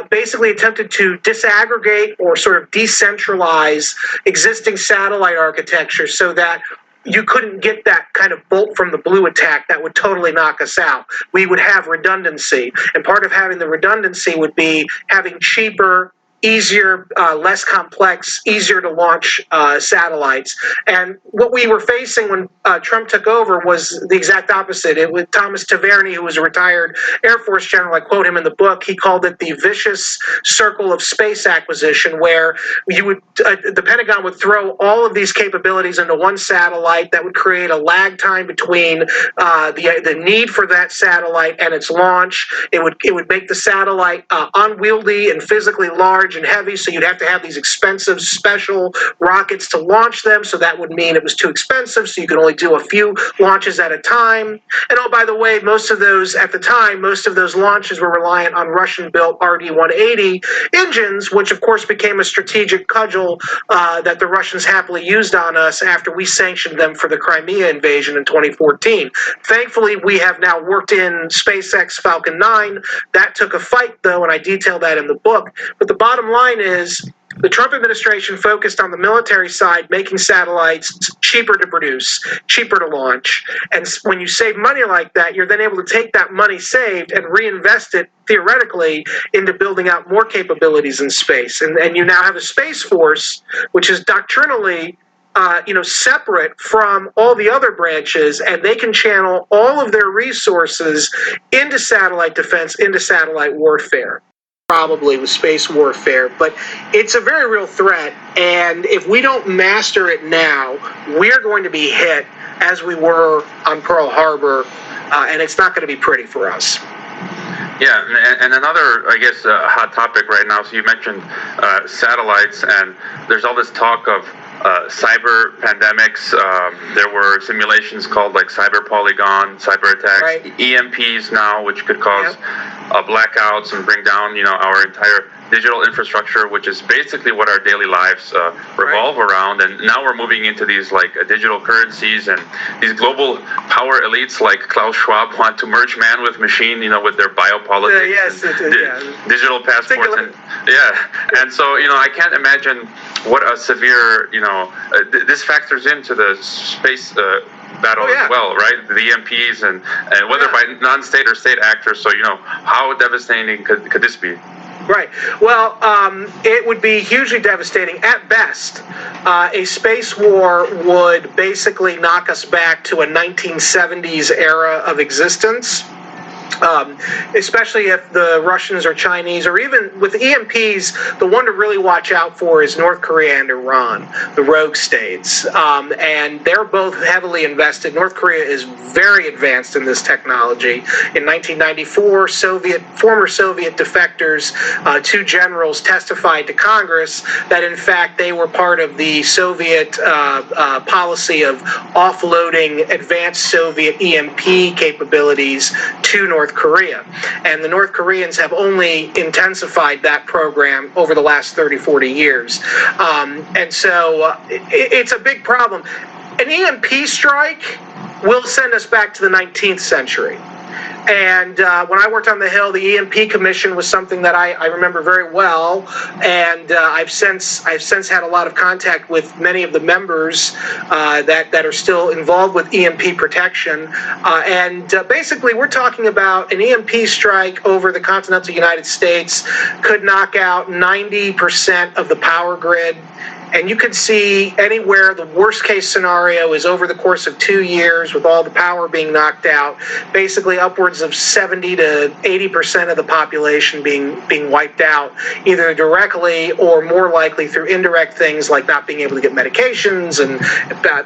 Basically attempted to disaggregate or sort of decentralize existing satellite architecture so that you couldn't get that kind of bolt from the blue attack that would totally knock us out. We would have redundancy. And part of having the redundancy would be having cheaper, easier, less complex, easier to launch satellites. And what we were facing when Trump took over was the exact opposite. It was Thomas Taverney, who was a retired Air Force general, I quote him in the book, he called it the vicious circle of space acquisition, where the Pentagon would throw all of these capabilities into one satellite that would create a lag time between the need for that satellite and its launch. It would make the satellite unwieldy and physically large and heavy, so you'd have to have these expensive special rockets to launch them, so that would mean it was too expensive, so you could only do a few launches at a time. And oh, by the way, most of those launches were reliant on Russian-built RD-180 engines, which of course became a strategic cudgel that the Russians happily used on us after we sanctioned them for the Crimea invasion in 2014. Thankfully, we have now worked in SpaceX Falcon 9. That took a fight, though, and I detail that in the book. But the bottom line is the Trump administration focused on the military side, making satellites cheaper to produce, cheaper to launch. And when you save money like that, you're then able to take that money saved and reinvest it, theoretically, into building out more capabilities in space. And you now have a Space Force, which is doctrinally separate from all the other branches, and they can channel all of their resources into satellite defense, into satellite warfare. Probably with space warfare, but it's a very real threat, and if we don't master it now, we're going to be hit as we were on Pearl Harbor, and it's not going to be pretty for us. Yeah, and another, I guess, hot topic right now, so you mentioned satellites, and there's all this talk of cyber pandemics. There were simulations called like cyber polygon, cyber attacks, right. EMPs now, which could cause blackouts and bring down, our entire digital infrastructure, which is basically what our daily lives revolve around. And now we're moving into these like digital currencies, and these global power elites like Klaus Schwab want to merge man with machine, with their biopolitics, digital passports, and so I can't imagine what a severe this factors into the space battle as well, right? The EMPs and whether by non-state or state actors. So how devastating could this be? Right. Well, it would be hugely devastating. At best, a space war would basically knock us back to a 1970s era of existence. especially if the Russians or Chinese, or even with EMPs, the one to really watch out for is North Korea and Iran, the rogue states. And they're both heavily invested. North Korea is very advanced in this technology. In 1994, former Soviet defectors, two generals testified to Congress that in fact they were part of the Soviet policy of offloading advanced Soviet EMP capabilities to North Korea. And the North Koreans have only intensified that program over the last 30, 40 years. And so it's a big problem. An EMP strike will send us back to the 19th century. And when I worked on the Hill, the EMP Commission was something that I remember very well, and I've since had a lot of contact with many of the members that are still involved with EMP protection. And basically, we're talking about an EMP strike over the continental United States could knock out 90% of the power grid. And you could see anywhere the worst case scenario is over the course of 2 years with all the power being knocked out, basically upwards of 70 to 80% of the population being wiped out, either directly or more likely through indirect things like not being able to get medications and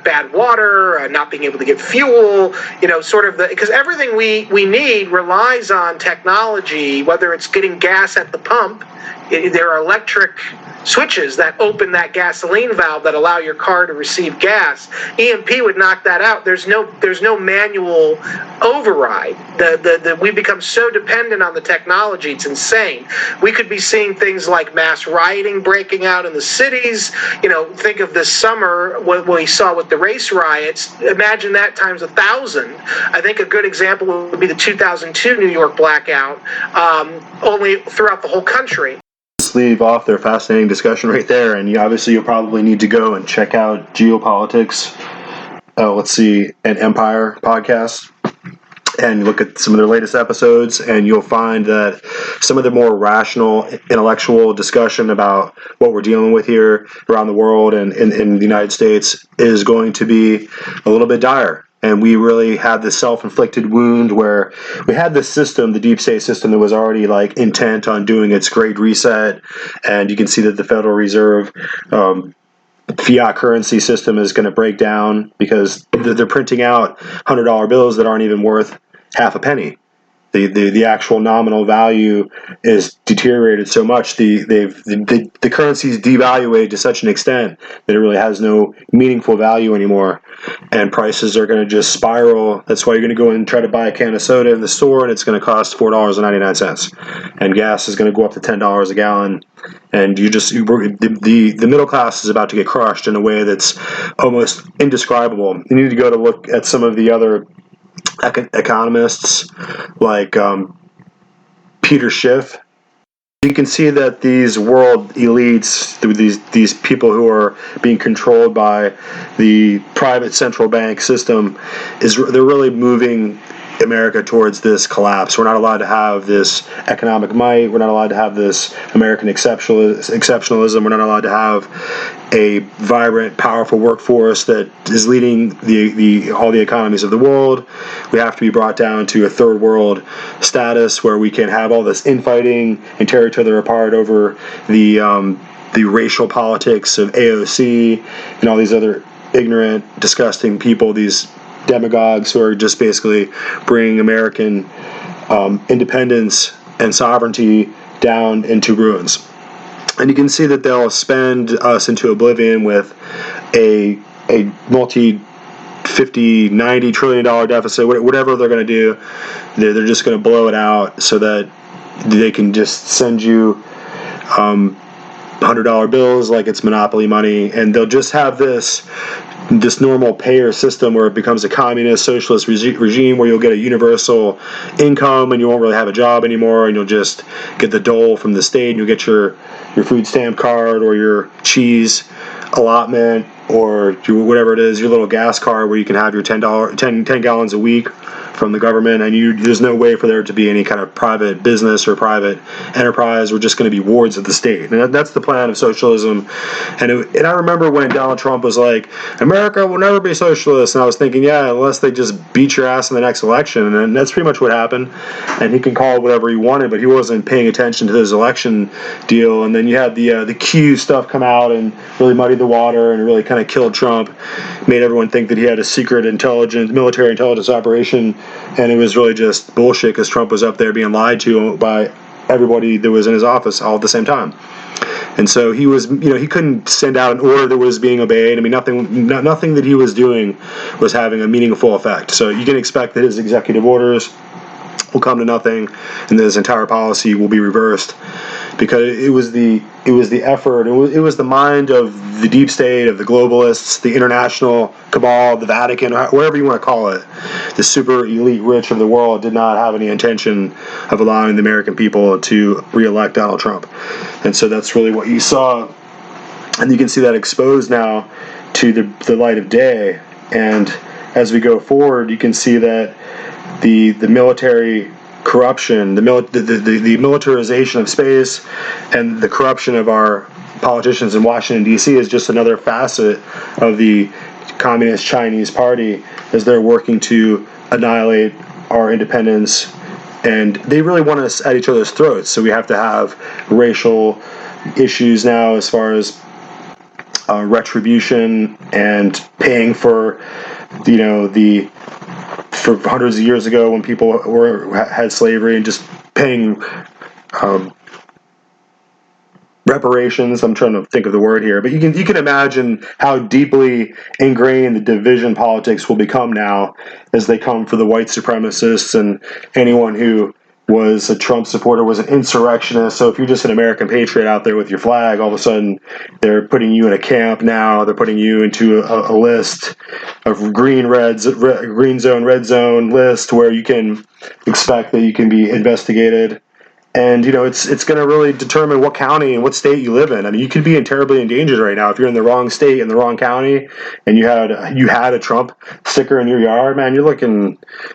bad water, not being able to get fuel, because everything we need relies on technology, whether it's getting gas at the pump. There are electric switches that open that gasoline valve that allow your car to receive gas. EMP would knock that out. There's no manual override. We become so dependent on the technology, it's insane. We could be seeing things like mass rioting breaking out in the cities. Think of this summer, what we saw with the race riots. Imagine that times 1,000. I think a good example would be the 2002 New York blackout, only throughout the whole country. Leave off their fascinating discussion right there, and you'll probably need to go and check out Geopolitics, an Empire podcast, and look at some of their latest episodes, and you'll find that some of the more rational, intellectual discussion about what we're dealing with here around the world and in the United States is going to be a little bit dire. And we really had this self-inflicted wound where we had this system, the deep state system, that was already intent on doing its great reset. And you can see that the Federal Reserve fiat currency system is going to break down because they're printing out $100 bills that aren't even worth half a penny. The actual nominal value is deteriorated so much. The currency's devaluated to such an extent that it really has no meaningful value anymore, and prices are going to just spiral. That's why you're going to go and try to buy a can of soda in the store, and it's going to cost $4.99, and gas is going to go up to $10 a gallon. And the middle class is about to get crushed in a way that's almost indescribable. You need to go to look at some of the other economists like Peter Schiff. You can see that these world elites, these people who are being controlled by the private central bank system, they're really moving America towards this collapse. We're not allowed to have this economic might. We're not allowed to have this American exceptionalism. We're not allowed to have a vibrant, powerful workforce that is leading all the economies of the world. We have to be brought down to a third world status where we can have all this infighting and tear each other apart over the racial politics of AOC and all these other ignorant, disgusting people, these demagogues who are just basically bringing American independence and sovereignty down into ruins. And you can see that they'll spend us into oblivion with a multi-50, $90 trillion deficit, whatever they're going to do. They're just going to blow it out so that they can just send you $100 bills like it's monopoly money, and they'll just have this normal payer system where it becomes a communist socialist regime where you'll get a universal income and you won't really have a job anymore, and you'll just get the dole from the state, and you'll get your food stamp card or your cheese allotment or whatever it is, your little gas card where you can have your 10 gallons a week from the government, and there's no way for there to be any kind of private business or private enterprise. We're just going to be wards of the state, and that's the plan of socialism. And I remember when Donald Trump was like, America will never be socialist, and I was thinking, yeah, unless they just beat your ass in the next election. And that's pretty much what happened. And he can call it whatever he wanted, but he wasn't paying attention to his election deal. And then you had the Q stuff come out and really muddied the water and really kind of killed Trump, made everyone think that he had a secret military intelligence operation, and it was really just bullshit because Trump was up there being lied to by everybody that was in his office all at the same time. And so he was, he couldn't send out an order that was being obeyed. I mean, nothing that he was doing was having a meaningful effect. So you can expect that his executive orders will come to nothing, and that his entire policy will be reversed, because it was the effort, it was the mind of the deep state, of the globalists, the international cabal, the Vatican, whatever you want to call it. The super elite rich of the world did not have any intention of allowing the American people to re-elect Donald Trump. And so that's really what you saw, and you can see that exposed now to the light of day. And as we go forward, you can see that the military corruption, the militarization of space, and the corruption of our politicians in Washington D.C. is just another facet of the Communist Chinese Party as they're working to annihilate our independence. And they really want us at each other's throats. So we have to have racial issues now as far as retribution and paying for, for hundreds of years ago when people had slavery, and just paying reparations. I'm trying to think of the word here, but you can imagine how deeply ingrained the division politics will become now as they come for the white supremacists, and anyone who was a Trump supporter was an insurrectionist. So if you're just an American patriot out there with your flag, all of a sudden they're putting you in a camp now. They're putting you into a list of green zone, red zone list where you can expect that you can be investigated. And, it's going to really determine what county and what state you live in. I mean, you could be terribly endangered right now if you're in the wrong state, in the wrong county, and you had a Trump sticker in your yard, man.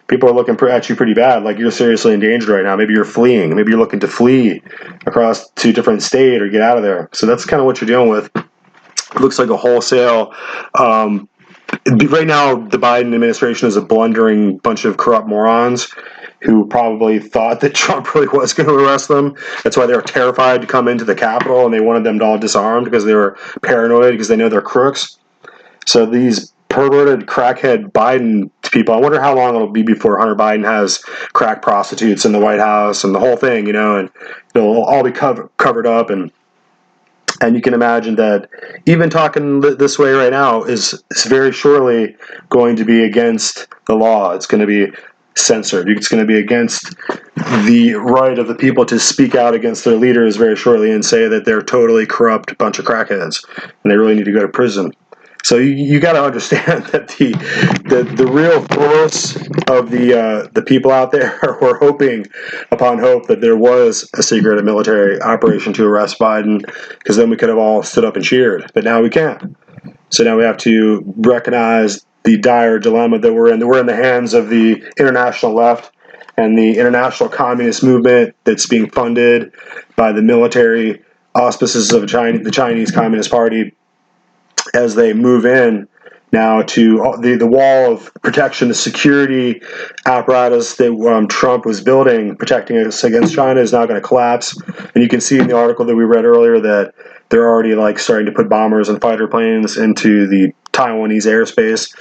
People are looking at you pretty bad, like you're seriously endangered right now. Maybe you're fleeing. Maybe you're looking to flee across to a different state or get out of there. So that's kind of what you're dealing with. It looks like a wholesale. Right now, the Biden administration is a blundering bunch of corrupt morons who probably thought that Trump really was going to arrest them. That's why they were terrified to come into the Capitol, and they wanted them to all disarmed because they were paranoid because they know they're crooks. So these perverted crackhead Biden people, I wonder how long it'll be before Hunter Biden has crack prostitutes in the White House and the whole thing, and it'll all be covered up. And you can imagine that even talking this way right now is very surely going to be against the law. It's going to be censored. It's going to be against the right of the people to speak out against their leaders very shortly and say that they're totally corrupt bunch of crackheads and they really need to go to prison. So you got to understand that the real force of the people out there were hoping upon hope that there was a secret military operation to arrest Biden, because then we could have all stood up and cheered. But now we can't. So now we have to recognize the dire dilemma that we're in. We're in the hands of the international left and the international communist movement that's being funded by the military auspices of the Chinese Communist Party, as they move in now to the wall of protection, the security apparatus that Trump was building, protecting us against China, is now going to collapse. And you can see in the article that we read earlier that they're already starting to put bombers and fighter planes into the Taiwanese airspace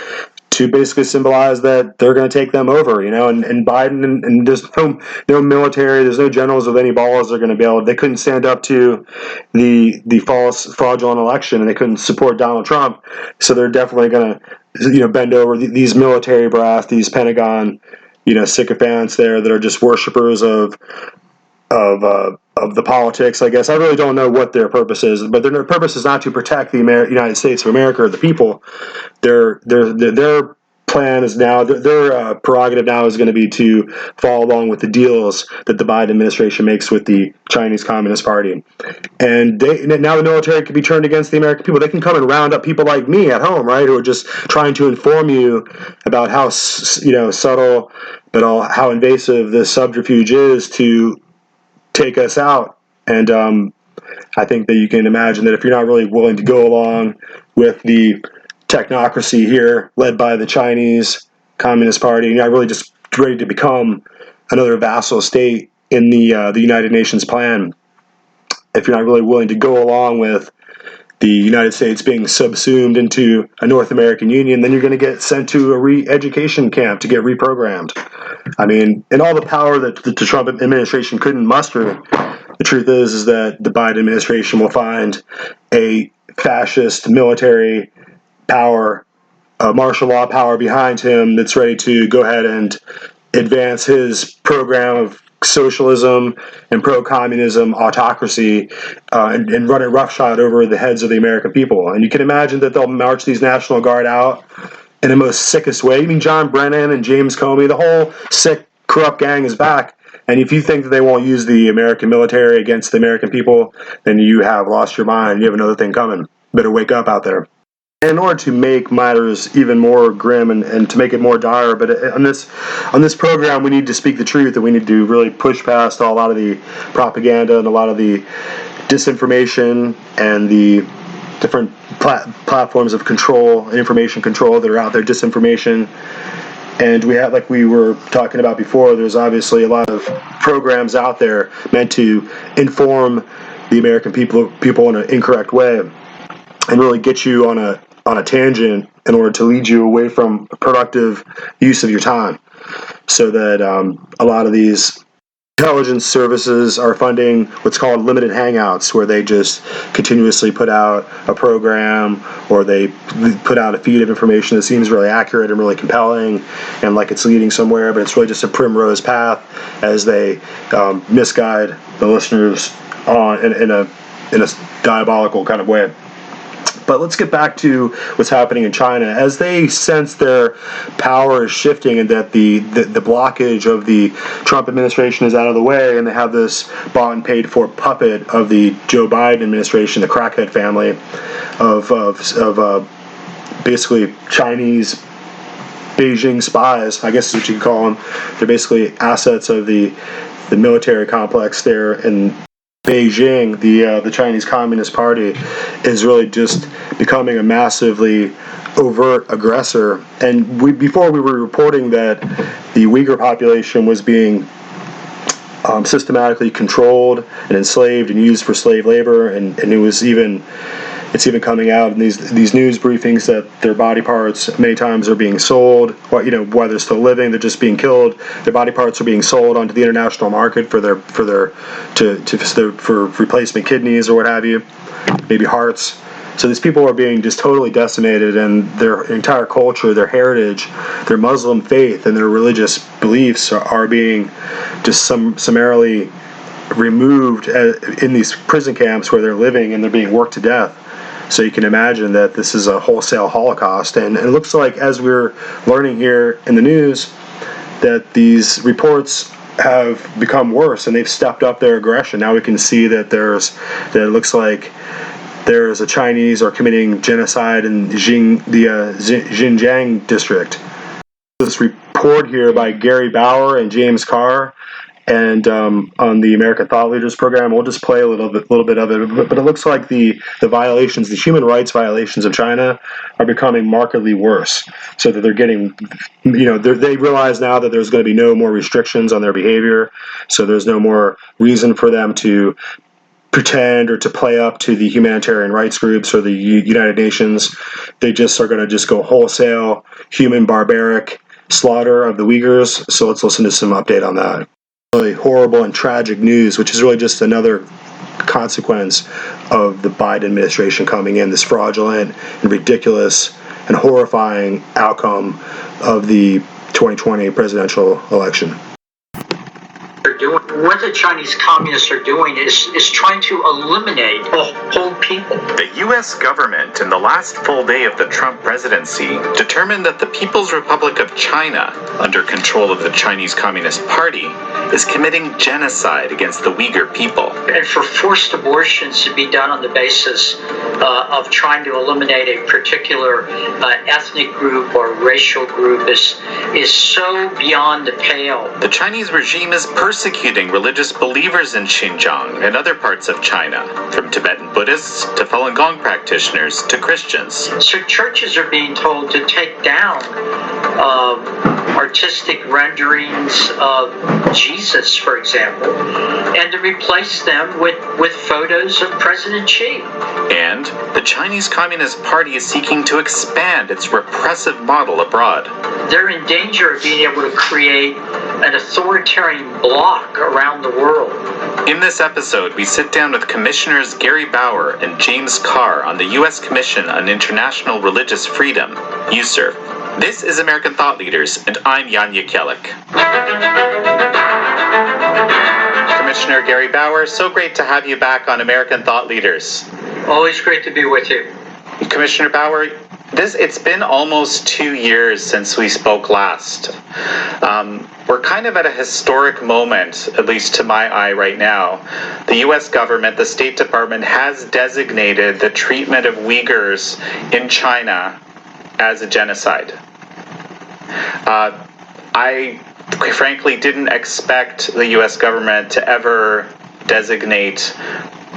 to basically symbolize that they're going to take them over, and Biden and there's no military, there's no generals with any balls they're going to be able. They couldn't stand up to the false fraudulent election, and they couldn't support Donald Trump. So they're definitely going to bend over these military brass, these Pentagon sycophants there that are just worshipers of the politics, I guess. I really don't know what their purpose is, but their purpose is not to protect the United States of America or the people. Their plan is now, their prerogative now is going to be to follow along with the deals that the Biden administration makes with the Chinese Communist Party. And now the military can be turned against the American people. They can come and round up people like me at home, right, who are just trying to inform you about how, subtle but how invasive this subterfuge is to take us out. And I think that you can imagine that if you're not really willing to go along with the technocracy here, led by the Chinese Communist Party, you're not really just ready to become another vassal state in the United Nations plan. If you're not really willing to go along with the United States being subsumed into a North American Union, then you're going to get sent to a re-education camp to get reprogrammed. I mean, and all the power that the Trump administration couldn't muster, the truth is that the Biden administration will find a fascist military power, martial law power behind him that's ready to go ahead and advance his program of socialism and pro-communism autocracy and run it roughshod over the heads of the American people. And you can imagine that they'll march these National Guard out in the most sickest way. You mean John Brennan and James Comey, the whole sick, corrupt gang is back. And if you think that they won't use the American military against the American people, then you have lost your mind. You have another thing coming. Better wake up out there. In order to make matters even more grim and to make it more dire, but on this program, we need to speak the truth, and we need to really push past a lot of the propaganda and a lot of the disinformation and the different platforms of control and information control that are out there, disinformation. And we have, like we were talking about before, there's obviously a lot of programs out there meant to inform the American people in an incorrect way and really get you on a tangent in order to lead you away from productive use of your time. So that a lot of these intelligence services are funding what's called limited hangouts, where they just continuously put out a program or they put out a feed of information that seems really accurate and really compelling and like it's leading somewhere, but it's really just a primrose path as they misguide the listeners in a diabolical kind of way. But let's get back to what's happening in China. As they sense their power is shifting and that the blockage of the Trump administration is out of the way, and they have this bought and paid for puppet of the Joe Biden administration, the crackhead family of basically Chinese Beijing spies, I guess is what you could call them. They're basically assets of the military complex there in Beijing. The Chinese Communist Party is really just becoming a massively overt aggressor. And before we were reporting that the Uyghur population was being systematically controlled and enslaved and used for slave labor, and it's even coming out in these news briefings that their body parts many times are being sold. While they're still living, they're just being killed. Their body parts are being sold onto the international market for replacement kidneys or what have you, maybe hearts. So these people are being just totally decimated, and their entire culture, their heritage, their Muslim faith, and their religious beliefs are being just summarily removed in these prison camps where they're living, and they're being worked to death. So you can imagine that this is a wholesale Holocaust. And it looks like, as we're learning here in the news, that these reports have become worse and they've stepped up their aggression. Now we can see that it looks like there's a Chinese are committing genocide in the Xinjiang district. This report here by Gary Bauer and James Carr, and on the American Thought Leaders program, we'll just play a little bit of it. But it looks like the violations, the human rights violations of China, are becoming markedly worse. So that they're getting, they realize now that there's going to be no more restrictions on their behavior. So there's no more reason for them to pretend or to play up to the humanitarian rights groups or the United Nations. They just are going to go wholesale human barbaric slaughter of the Uyghurs. So let's listen to some update on that. Really horrible and tragic news, which is really just another consequence of the Biden administration coming in, this fraudulent and ridiculous and horrifying outcome of the 2020 presidential election. They're doing what the Chinese communists are doing is trying to eliminate a whole people. The U.S. government, in the last full day of the Trump presidency, determined that the People's Republic of China, under control of the Chinese Communist Party, is committing genocide against the Uyghur people. And for forced abortions to be done on the basis of trying to eliminate a particular ethnic group or racial group is so beyond the pale. The Chinese regime is persecuting religious believers in Xinjiang and other parts of China, from Tibetan Buddhists to Falun Gong practitioners to Christians. So churches are being told to take down artistic renderings of Jesus, for example, and to replace them with photos of President Xi. And the Chinese Communist Party is seeking to expand its repressive model abroad. They're in danger of being able to create an authoritarian bloc around the world. In this episode, we sit down with Commissioners Gary Bauer and James Carr on the U.S. Commission on International Religious Freedom, USIRF. This is American Thought Leaders, and I'm Jan Jekielek. Commissioner Gary Bauer, so great to have you back on American Thought Leaders. Always great to be with you. Commissioner Bauer, it's been almost 2 years since we spoke last. We're kind of at a historic moment, at least to my eye right now. The U.S. government, the State Department, has designated the treatment of Uyghurs in China as a genocide. I frankly didn't expect the U.S. government to ever designate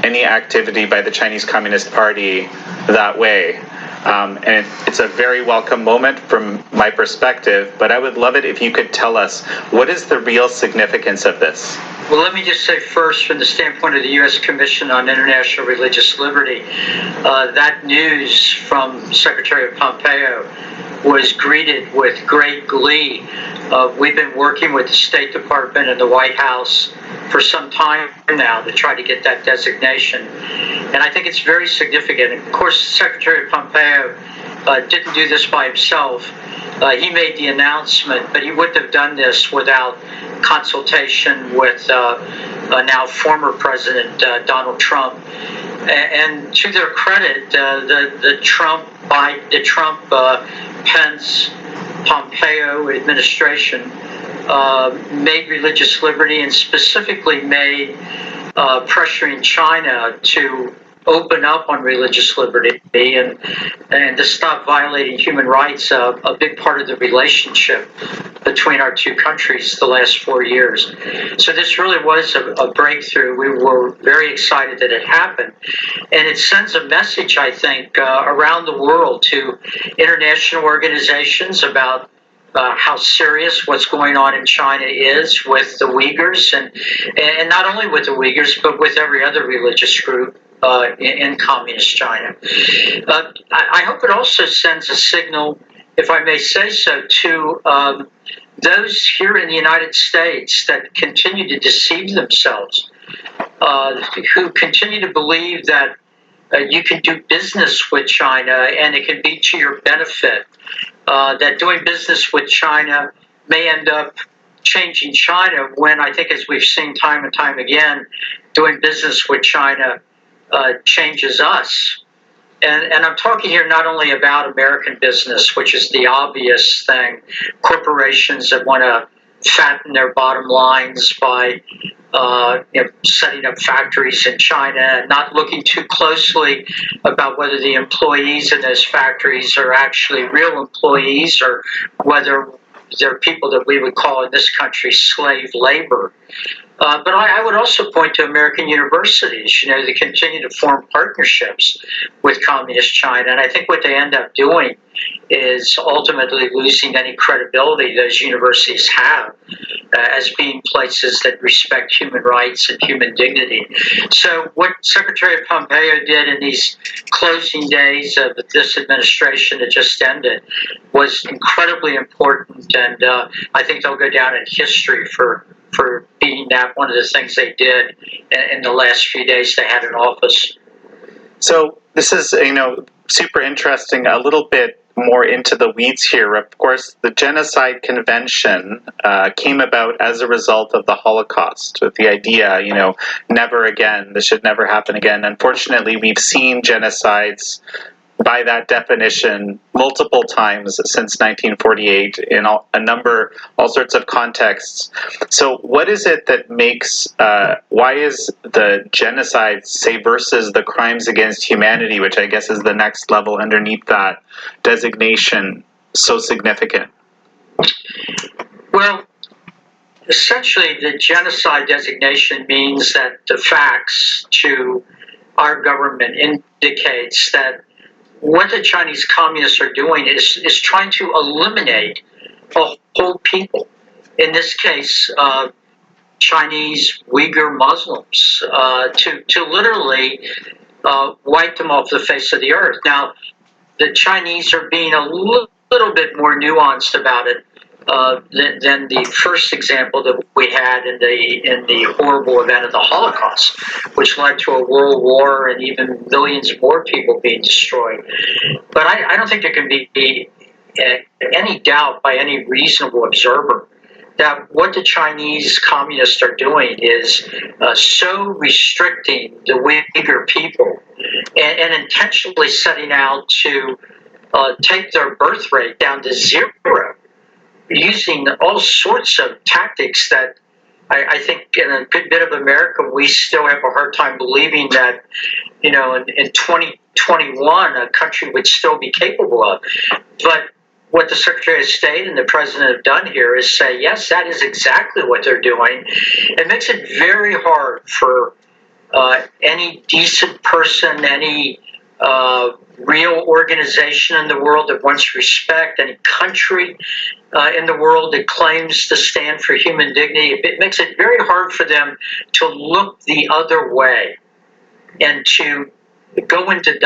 any activity by the Chinese Communist Party that way. And it's a very welcome moment from my perspective, but I would love it if you could tell us, what is the real significance of this? Well, let me just say first, from the standpoint of the U.S. Commission on International Religious Liberty, that news from Secretary Pompeo was greeted with great glee. We've been working with the State Department and the White House for some time now to try to get that designation. And I think it's very significant. Of course, Secretary Pompeo didn't do this by himself. He made the announcement, but he wouldn't have done this without consultation with now former President Donald Trump. And to their credit, the Trump Pence Pompeo administration made religious liberty, and specifically made pressuring China to open up on religious liberty and to stop violating human rights, a big part of the relationship between our two countries the last 4 years. So this really was a breakthrough. We were very excited that it happened. And it sends a message, I think, around the world to international organizations about how serious what's going on in China is with the Uyghurs, and not only with the Uyghurs, but with every other religious group in communist China. I hope it also sends a signal, if I may say so, to those here in the United States that continue to deceive themselves, who continue to believe that you can do business with China and it can be to your benefit, that doing business with China may end up changing China, when I think, as we've seen time and time again, doing business with China changes us. And I'm talking here not only about American business, which is the obvious thing, corporations that want to fatten their bottom lines by setting up factories in China and not looking too closely about whether the employees in those factories are actually real employees or whether they're people that we would call in this country slave labor. But I would also point to American universities, they continue to form partnerships with communist China. And I think what they end up doing is ultimately losing any credibility those universities have as being places that respect human rights and human dignity. So what Secretary Pompeo did in these closing days of this administration that just ended was incredibly important, and I think they'll go down in history for being that one of the things they did in the last few days they had in office. So this is, super interesting, a little bit more into the weeds here, of course, the Genocide Convention came about as a result of the Holocaust, with the idea, never again, this should never happen again. Unfortunately, we've seen genocides by that definition multiple times since 1948 in all sorts of contexts. So what is it that makes, why is the genocide, say, versus the crimes against humanity, which I guess is the next level underneath that designation, so significant? Well, essentially, the genocide designation means that the facts to our government indicates that what the Chinese communists are doing is trying to eliminate a whole people. In this case, Chinese Uyghur Muslims, to literally wipe them off the face of the earth. Now, the Chinese are being a little bit more nuanced about it than the first example that we had in the horrible event of the Holocaust, which led to a world war and even millions more people being destroyed. But I don't think there can be any doubt by any reasonable observer that what the Chinese communists are doing is so restricting the Uyghur people and intentionally setting out to take their birth rate down to zero, using all sorts of tactics that I think in a good bit of America, we still have a hard time believing that, in 2021, a country would still be capable of. But what the Secretary of State and the President have done here is say, yes, that is exactly what they're doing. It makes it very hard for any decent person, any real organization in the world that wants respect, any country in the world that claims to stand for human dignity. It makes it very hard for them to look the other way and to go into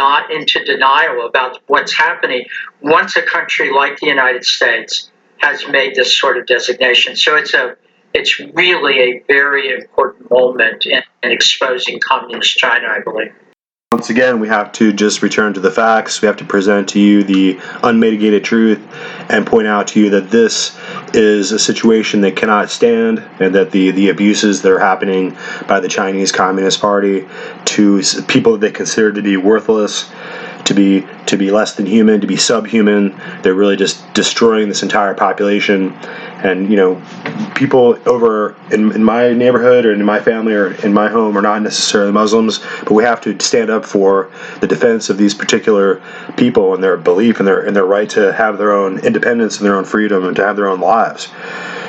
denial about what's happening once a country like the United States has made this sort of designation. So it's really a very important moment in exposing communist China, I believe. Once again, we have to just return to the facts. We have to present to you the unmitigated truth and point out to you that this is a situation that cannot stand, and that the abuses that are happening by the Chinese Communist Party to people that they consider to be worthless, to be less than human, to be subhuman, they're really just destroying this entire population. And people over in my neighborhood or in my family or in my home are not necessarily Muslims, but we have to stand up for the defense of these particular people and their belief and their right to have their own independence and their own freedom and to have their own lives.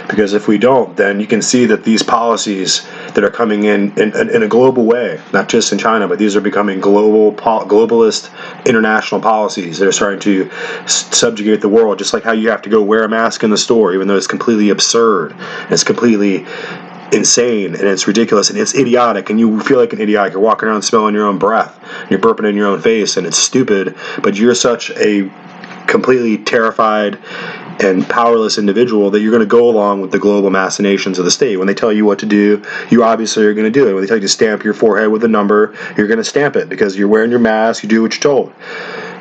Because if we don't, then you can see that these policies that are coming in a global way, not just in China, but these are becoming globalist international policies that are starting to subjugate the world, just like how you have to go wear a mask in the store, even though it's completely absurd, and it's completely insane, and it's ridiculous, and it's idiotic, and you feel like an idiot. You're walking around smelling your own breath, you're burping in your own face, and it's stupid, but you're such a completely terrified and powerless individual that you're going to go along with the global machinations of the state. When they tell you what to do, you obviously are going to do it. When they tell you to stamp your forehead with a number, you're going to stamp it because you're wearing your mask, you do what you're told.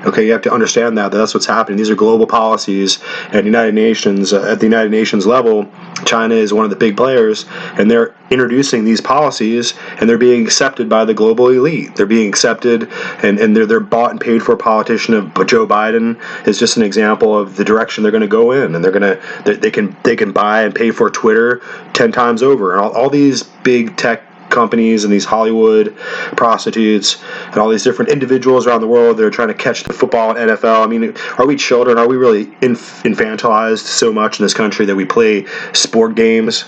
Okay, you have to understand that that's what's happening. These are global policies at United Nations. At the United Nations level, China is one of the big players, and they're introducing these policies, and they're being accepted by the global elite. They're being accepted, and they're bought and paid for. Politician of Joe Biden is just an example of the direction they're going to go in, and they can buy and pay for Twitter 10 times over, and all these big tech companies and these Hollywood prostitutes and all these different individuals around the world that are trying to catch the football and NFL. I mean, are we children? Are we really infantilized so much in this country that we play sport games?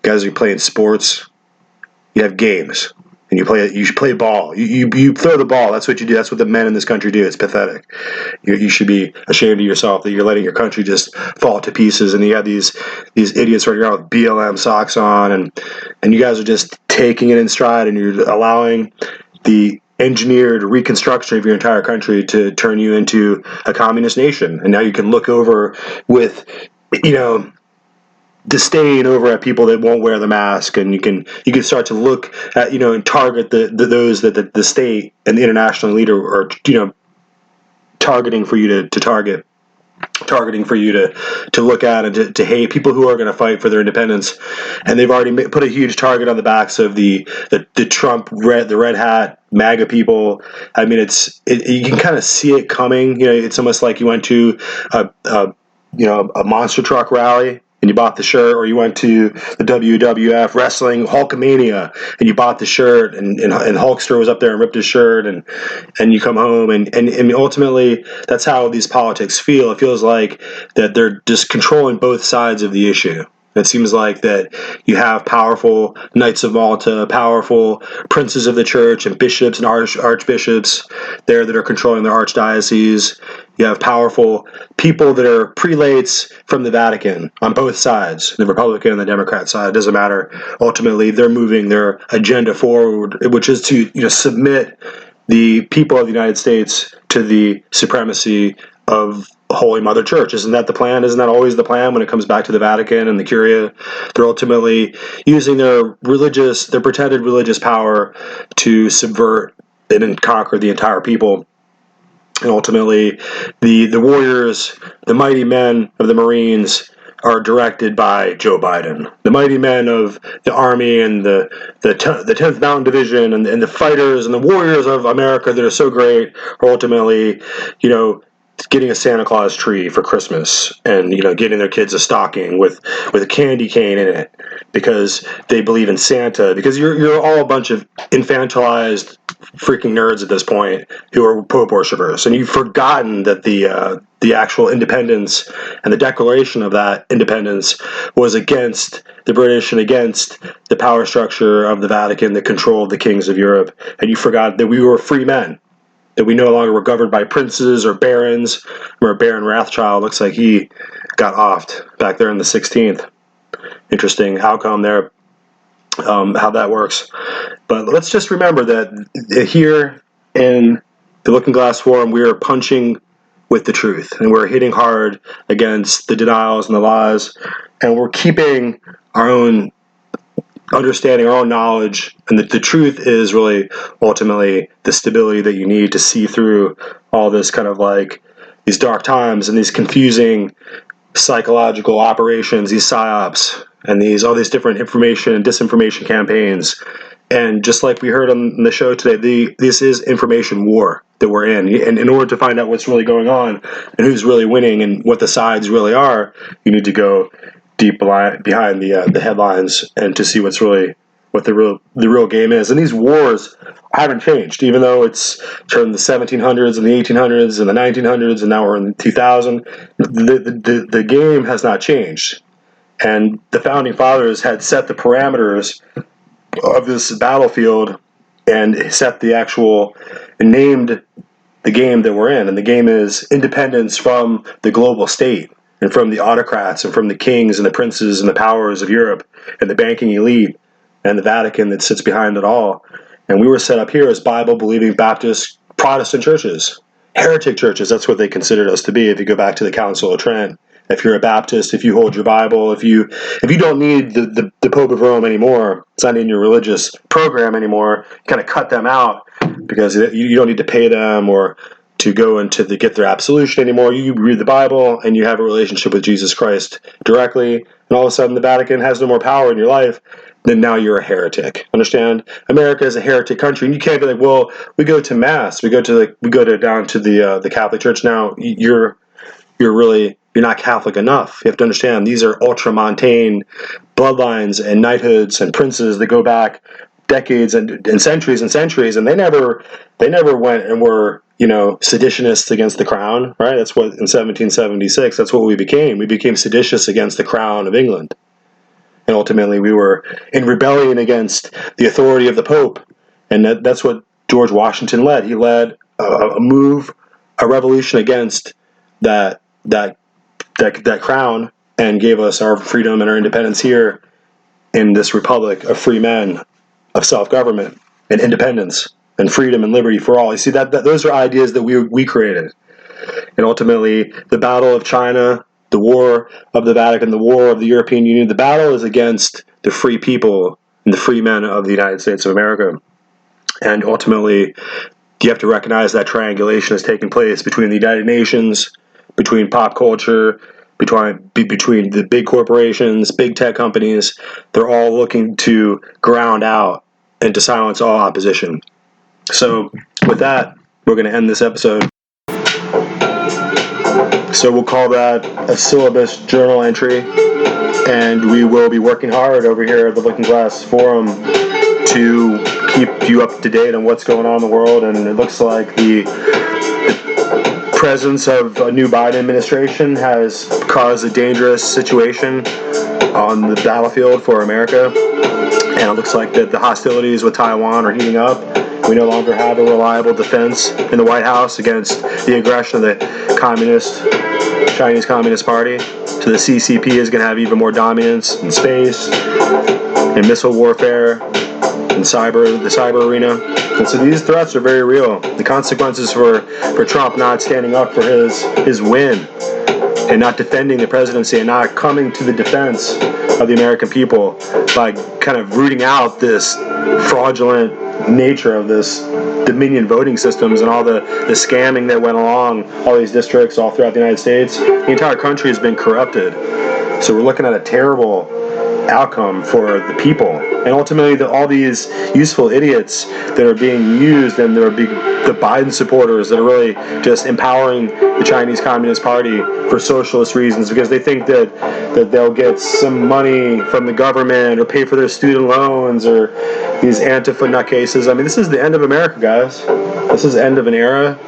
Guys are playing sports. You have games, and you should play ball. You throw the ball. That's what you do. That's what the men in this country do. It's pathetic. You should be ashamed of yourself that you're letting your country just fall to pieces. And you have these idiots running around with BLM socks on, and you guys are just taking it in stride, and you're allowing the engineered reconstruction of your entire country to turn you into a communist nation. And now you can look over with, disdain over at people that won't wear the mask, and you can start to look at and target those that the state and the international leader are targeting for you to target. targeting for you to look at and to hate people who are going to fight for their independence. And they've already put a huge target on the backs of the Trump red hat MAGA people. I mean, you can kind of see it coming. It's almost like you went to a monster truck rally and you bought the shirt, or you went to the WWF wrestling Hulkamania and you bought the shirt, and Hulkster was up there and ripped his shirt, and you come home and ultimately that's how these politics feel. It feels like that they're just controlling both sides of the issue. It seems like that you have powerful Knights of Malta, powerful princes of the church and bishops and archbishops there that are controlling their archdiocese. You have powerful people that are prelates from the Vatican on both sides, the Republican and the Democrat side. It doesn't matter. Ultimately, they're moving their agenda forward, which is to submit the people of the United States to the supremacy of Holy Mother Church. Isn't that the plan? Isn't that always the plan when it comes back to the Vatican and the Curia? They're ultimately using their pretended religious power to subvert and conquer the entire people. And ultimately, the warriors, the mighty men of the Marines, are directed by Joe Biden. The mighty men of the Army and the 10th Mountain Division and the fighters and the warriors of America that are so great are ultimately, getting a Santa Claus tree for Christmas and, getting their kids a stocking with a candy cane in it because they believe in Santa, because you're all a bunch of infantilized freaking nerds at this point who are Pope worshippers, and you've forgotten that the actual independence and the declaration of that independence was against the British and against the power structure of the Vatican that controlled the kings of Europe, and you forgot that we were free men, that we no longer were governed by princes or barons. Remember Baron Rothschild, looks like he got offed back there in the 16th. Interesting outcome there, how that works. But let's just remember that here in the Looking Glass Forum, we are punching with the truth, and we're hitting hard against the denials and the lies, and we're keeping our own understanding, our own knowledge, and the truth is really ultimately the stability that you need to see through all this kind of like these dark times and these confusing psychological operations, these psyops, and all these different information and disinformation campaigns. And just like we heard on the show today, this is information war that we're in. And in order to find out what's really going on and who's really winning and what the sides really are, you need to go deep behind the headlines and to see what the real game is. And these wars haven't changed, even though it's from the 1700s and the 1800s and the 1900s, and now we're in 2000. The game has not changed. And the founding fathers had set the parameters of this battlefield and set and named the game that we're in. And the game is independence from the global state and from the autocrats and from the kings and the princes and the powers of Europe and the banking elite and the Vatican that sits behind it all. And we were set up here as Bible-believing Baptist Protestant churches, heretic churches. That's what they considered us to be if you go back to the Council of Trent. If you're a Baptist, if you hold your Bible, if you don't need the Pope of Rome anymore, it's not in your religious program anymore, kind of cut them out because you don't need to pay them or to go get their absolution anymore. You read the Bible and you have a relationship with Jesus Christ directly, and all of a sudden the Vatican has no more power in your life. Then now you're a heretic. Understand? America is a heretic country, and you can't be like, well, we go to mass, we go down to the Catholic Church. Now you're not Catholic enough. You have to understand these are ultramontane bloodlines and knighthoods and princes that go back decades and centuries, and they never went and were seditionists against the crown, right? That's what in 1776. That's what we became. We became seditious against the crown of England. And ultimately, we were in rebellion against the authority of the Pope, and that's what George Washington led. He led a revolution against that crown, and gave us our freedom and our independence here in this republic of free men, of self-government and independence and freedom and liberty for all. You see, that those are ideas that we created, and ultimately, the battle of China, the war of the Vatican, the war of the European Union, the battle is against the free people and the free men of the United States of America. And ultimately, you have to recognize that triangulation has taken place between the United Nations, between pop culture, between the big corporations, big tech companies. They're all looking to ground out and to silence all opposition. So with that, we're going to end this episode. So we'll call that a Syllabus Journal entry, and we will be working hard over here at the Looking Glass Forum to keep you up to date on what's going on in the world. And it looks like the presence of a new Biden administration has caused a dangerous situation on the battlefield for America, and it looks like that the hostilities with Taiwan are heating up. We no longer have a reliable defense in the White House against the aggression of the Chinese Communist Party. So the CCP is going to have even more dominance in space, in missile warfare, in the cyber arena. And so these threats are very real. The consequences for Trump not standing up for his win and not defending the presidency and not coming to the defense of the American people by kind of rooting out this fraudulent nature of this Dominion voting systems and all the scamming that went along all these districts all throughout the United States. The entire country has been corrupted. So we're looking at a terrible outcome for the people. And ultimately, all these useful idiots that are being used, and there are the Biden supporters that are really just empowering the Chinese Communist Party for socialist reasons because they think that they'll get some money from the government or pay for their student loans, or these Antifa nutcases. I mean, this is the end of America, guys. This is the end of an era.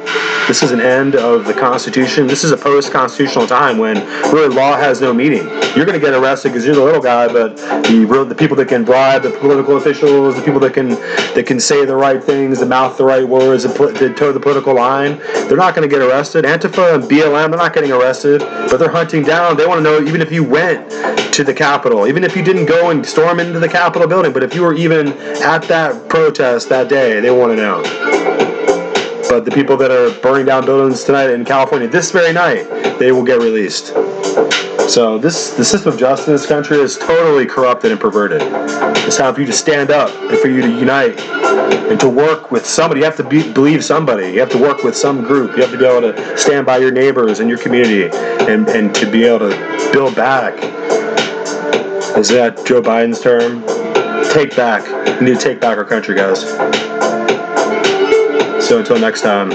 This is an end of the Constitution. This is a post-constitutional time when really law has no meaning. You're going to get arrested because you're the little guy, but the people that can bribe the political officials, the people that can say the right things, that mouth the right words, that toe the political line, they're not going to get arrested. Antifa and BLM, they're not getting arrested, but they're hunting down. They want to know even if you went to the Capitol, even if you didn't go and storm into the Capitol building, but if you were even at that protest that day, they want to know. But the people that are burning down buildings tonight in California, this very night, they will get released. So the system of justice in this country is totally corrupted and perverted. It's time for you to stand up and for you to unite and to work with somebody. You have to believe somebody. You have to work with some group. You have to be able to stand by your neighbors and your community and to be able to build back. Is that Joe Biden's term? Take back. We need to take back our country, guys. So until next time.